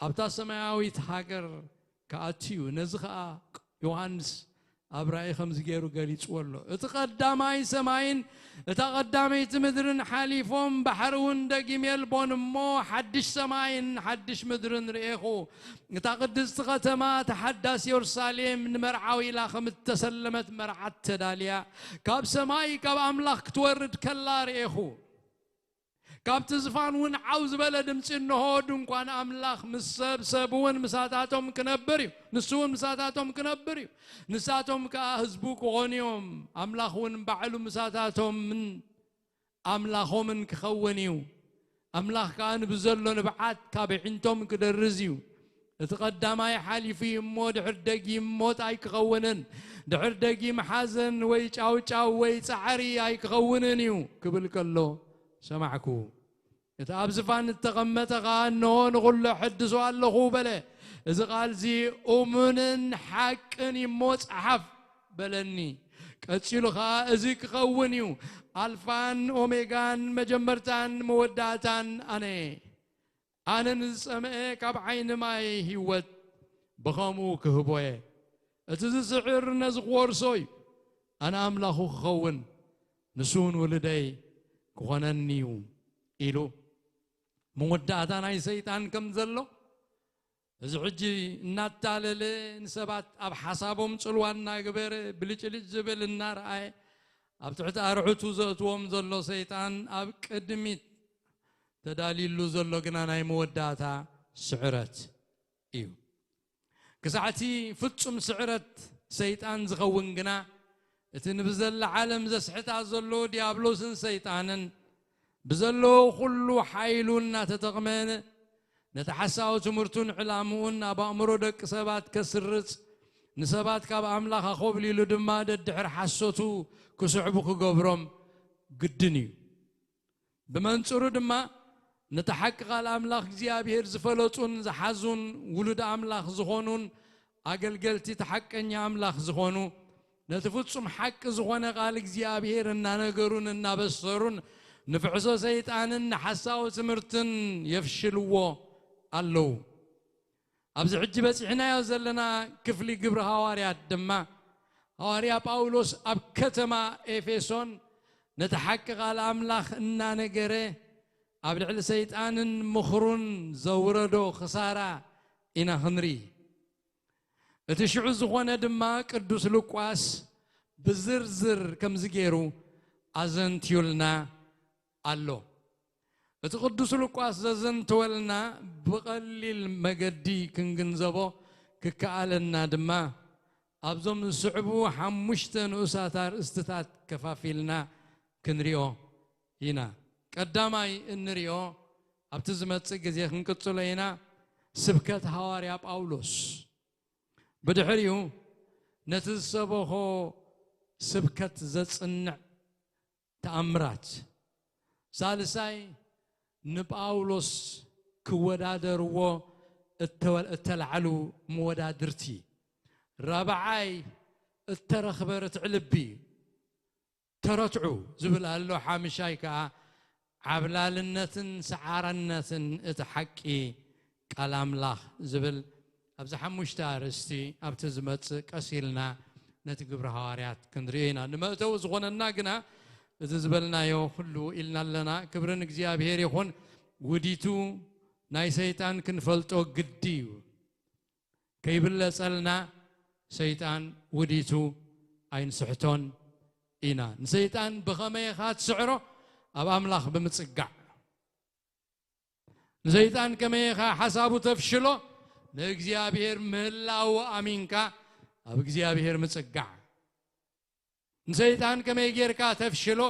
أبتا سماويت هاجر كاتيو نزخا يوحنس أبراي خمس جيرو قالي تقولوا اتقدماي سماين اتقدمي تمدرن حليفهم بحرون دقيميل بون مو حدش سماين حدش مدرن ريخو اتقدس تختما تحدث يرساليم نمرعوي لا خمس تسلمت مرعت تداليا كاب سماي كاب أملاك تورد كلا ريخو كابت زفان ون عاوز بلدم سنهود ونقان أملاخ مسبون مساتاتهم كنبريو نسون مساتاتهم كنبريو نساتهم كهزبوك غنيوم أملاخ ون بعلو مساتاتهم من أملاخهم من كخونيو أملاخ كان بزلون بعد كابعنتهم كدرزيو تقدم أي حالي في مود عردقي موت أي كخونن دعردقي محازن ويش أو ويسعري أي كخوننيو قبل كله سمعكو يتابزفان التغمت قال نون غل حد سؤال له بله إذا قال زي أمن حقن يموت حف بلني كتشيلو خا إزيك خونيو ألفان أوميغان مجمرتان موداتان أنا نسمع كبعين ماي هيوت بخامو كهبوي أتز سعر نزغور سوي أنا أملاخو خون نسون ولدي كوننيو إلو موداتان أي سيطان كم زلو زعجي ناتالل نسبات أب حسابهم تلوانا قبر بلجلج زبل النار أي أب تحت أرعتو زوتوم زلو سيطان أب قدميت تداليلو زلو قنانا موداتا سعرت إيو كساعتي فتشم سعرت سيطان زغون قنا اتنبزل العالم زسحتا زلو ديابلوسن سيطانن بزلو خلو حيلونا تتغمين نتحساو تمرتون علامون أبا أمرو دك سبات كسرت نسبات كاب أملاخ أخوب لي لدما ددحر حسوتو كسعبو كقبرم قدني بمنصورو دما نتحقق الأملاخ زيابير زفلوتون زحزون ولد أملاخ زخونون أقلقلتي تحققني أملاخ زخونو نتفوتسم حق زخونا قالك زيابير إننا نقرون إننا بصرون نفعصو سيطانن حساو تمرتن يفشلوو اللو أبز عجبت إحنا يوزلنا كفلي قبر هواريات دما هواريا باولوس أب كتما إفيسون نتحقق على أملاخ إننا نقره أبلع لسيطان مخرون زوردو خسارة إنا هنري اتشعو زخوانا دما قدوس لقواس بزرزر كم زجيرو أزن تيولنا الله اتقدس لقواس زن تولنا بقليل مجدي كنجنزبو ككالنا دما أبزم سعبو حمشتن أساتار استتات كفافيلنا كنريو هنا قداماي النريو أبتزمت سجزي خنكتسولينا سبكت هواريا باولوس بدحريو نتسبوه سبكت زتصنع تأمرات ثالثاي نباولوس كودادرو التلعلو مودادرتي رابعاي الترخبرت علبي ترتعو زبل هالو حامشايكا عبلالنتن سعارنتن اتحقي كلام الله زبل أبز حمشتارستي أبتزمت كسيلنا نتقبر هواريات كندرينا نمأتو زغونا الناقنا زبلنا يو خلو إلنا لنا كبرن اكزيابير يخون وديتو ناي سيطان كنفلتو قديو كيبل سألنا سيطان وديتو أين سحتون إنا نسيطان بخمي خات سعره أب أملاخ بمتسقع نسيطان كمي خا حسابو تفشلو نكزيابير ملاو أمينكا أب اكزيابير متسقع نسيطان كما يجيركا تفشلو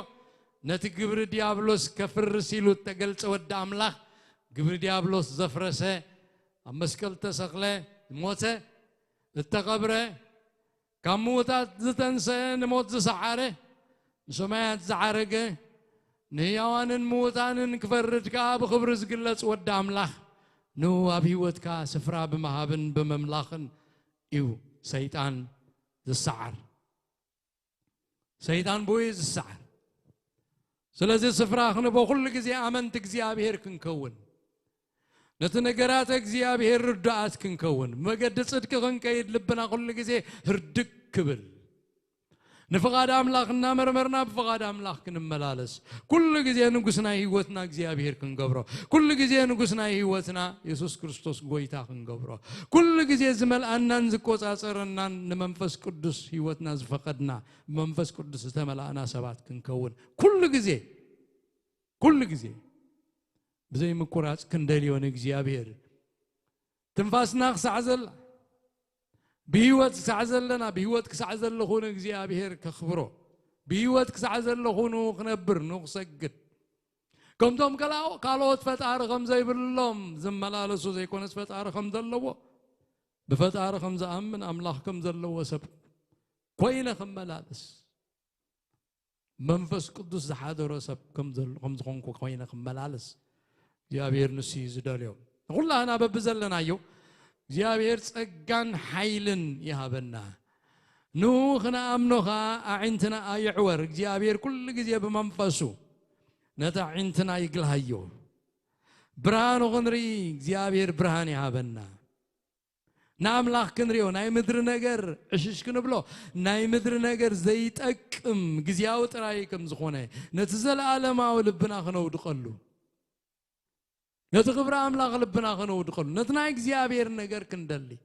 نتقبر ديابلوس كفر سيلو تقلت ود أملاخ قبر ديابلوس زفرسه أمسكل تسقله موته التقبره كموتات زتنسه نموت زسعاره سمعت زعرقه نيوان موتان كفردكا بخبر زقلت ود أملاخ نو أبيوتكا سفرا بمهابن بمملاخن إيو سيطان السعر سيطان بويز السعر سلازي سفراخنا بكل جزء آمنت اكزيابير كنكون نتنقرات اكزيابير ردعات كنكون ما قد صدق كنكيد لبنا كل جزء هردك كبل نفقاد أملاخنا مرمرنا بفقاد أملاخ كنملالس كل جزء نقصنا هيوتنا اكزيابير كنقبره كل جزء نقصنا هيوتنا يسوع كريستوس قويتا كنقبره كل جزء زمل أننا نزكوت أصرنا نمنفس قدس هيوتنا زفقدنا منفس قدس تملأنا سبات كنكون كل جزء بزي مكورات كندليون እግዚአብሔር تنفاسنا خسعزل بهيوت كسعزلنا بهيوت كسعزل لخون እግዚአብሔር كخبره بهيوت كسعزل لخونو خنبر نخسجد كمتم قالوت فتار خمزة يبلهم زملالسو زي كونس فتار خمزة اللو بفتار خمزة أمن أملاح خمزة اللو سب كوينة خملالس منفس قدوس حاضر سب خمزة خونكو كوينة خملالس እግዚአብሔር نسي زداليو نقول له أنا ببزلنا يو እግዚአብሔር ጸጋን ኃይልን يهبنا نوخنا أمنوخا أعنتنا أيعور እግዚአብሔር كل ጊዜ بمنفسو نتا عنتنا يقلهايو برهان غنري እግዚአብሔር برهان يهبنا ناملاخ كنريو ناي مدر نجر عشش كنبلو ناي مدر نجر زي تقم ግዚያው ጥራይكم زخونه نتزل عالماو لبنا خنو دقلو نتغبر أملاخ لبنا خنو دقلو نتنا እግዚአብሔር نجر كندلي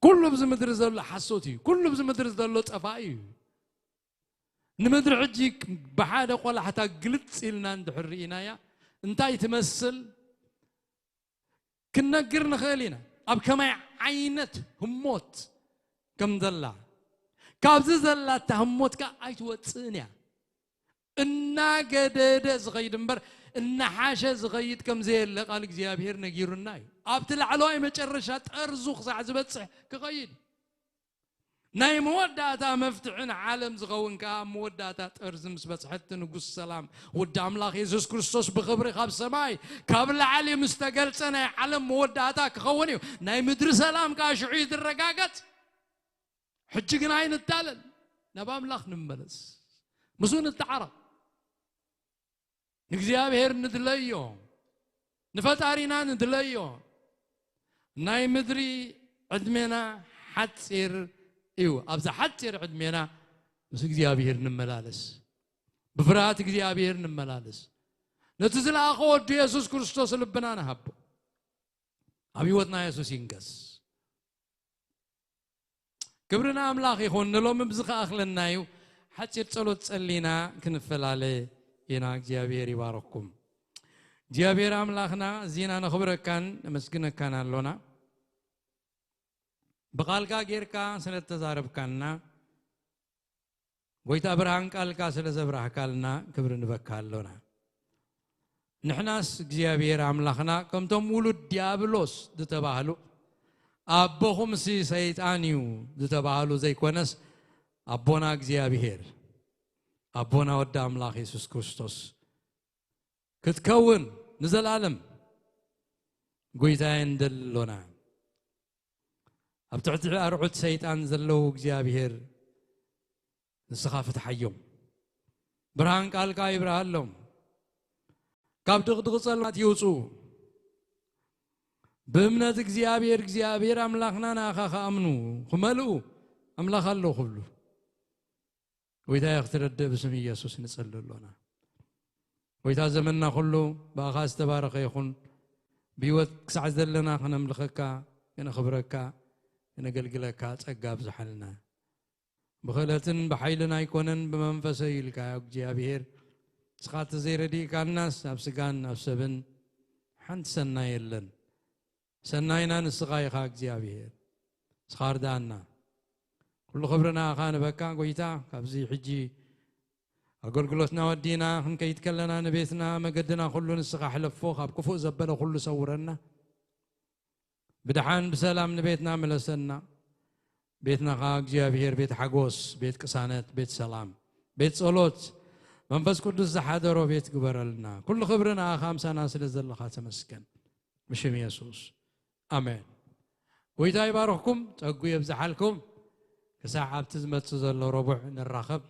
كله بز مدر زل حسوتي كله بز مدر زل طفاي نمدر عجيك بحاده ولا حتى قلت إلنا ندحرينا يا انتي تمثل كنا قرنا خالينا أب كما عينت هموت كم دلع كابز دلع تهموت كأيت وتصنيع إننا قدد زغيد مبر إن حاشة زغيد كم زي اللي قال እግዚአብሔር نجيرنا أب تلعلوا متشرشات أرزوخ زعزبت صح كغيد ناي موداتا مفتحن عالم زغون كا موداتا ترزم سبت حتى نقص السلام ودام الله يسوع كريستوس بخبري خاب سماي قبل علي مستقل سنة عالم موداتا كخونيو ناي مدر سلام كاشعيد الرقاقات حجقنا عين التالل نبام الله نمبلس مسون التعرب እግዚአብሔር ندليو نفتارينا ندليو ناي مدري عدمنا حتصير ايوه ابزا حتصير عدمنا بس እግዚአብሔር نملالس بفرات እግዚአብሔር نملالس نتزل اخو يسوع كريستوس لبنا نحبو ابيوتنا يسوع ينقص كبرنا املاخ يخون لو مبزخ اخلنايو حتصير ጸሎት ጸلينا كنفلاله ينا እግዚአብሔር يبارككم እግዚአብሔር አምላክና ዚና ነخبركان መስግነካን አሎና بقالكا غيركا سلتزاربكانا ጎይታ ብርሃን ቃልካ ስለዘብራህካልና ክብር ንበካለና ንሕናስ እግዚአብሔር አምላክና ከምቶም ውሉድ ዲያብሎስ ዝተባህሉ አቦኹም ሰይጣንዩ ዝተባህሉ ዘይኮነስ አቦና እግዚአብሔር አቦና ወዳ አምላክ ኢየሱስ ክርስቶስ ክትከውን ንዘላለም ጎይታ እንደሎና أبتعد أرعد سيطان زلو እግዚአብሔር نسخافة حيوم برهان قال كاي برهالهم كاب دغدغ صلات يوصو بأمنة እግዚአብሔር أملاخنا ناخاخ أمنو خملو أملاخ الله خبلو وإذا يخترد باسم يسوس نصلي لنا وإذا زمننا كله بأخاس تبارك يخون بيوت كسعز لنا خنملخك نخبرك نقلقلك أتقاب زحلنا بخلتن بحيلنا يكونن بمنفسي لك يا እግዚአብሔር سخات زيردي كان الناس أبسقان أبسبن حنت سنايلن سناينا نسقاي خا እግዚአብሔር سخار دانا كل خبرنا خان بكا قويتا كابزي حجي أقول قلتنا ودينا هنك يتكلنا نبيتنا مقدنا كله نسقى حلفو خاب كفو زبنا كله صورنا بدحان بسلام نبيتنا ملسنا بيتنا خا እግዚአብሔር بيت حقوس بيت كسانات بيت سلام بيت صلوت منفس قدوس زحادرو بيت قبرلنا كل خبرنا خامسانا سلزل خاتمسكن بشم يسوس آمين ويتا يبارككم تقوي بزحالكم كساعة بتزمت زل ربع نراخب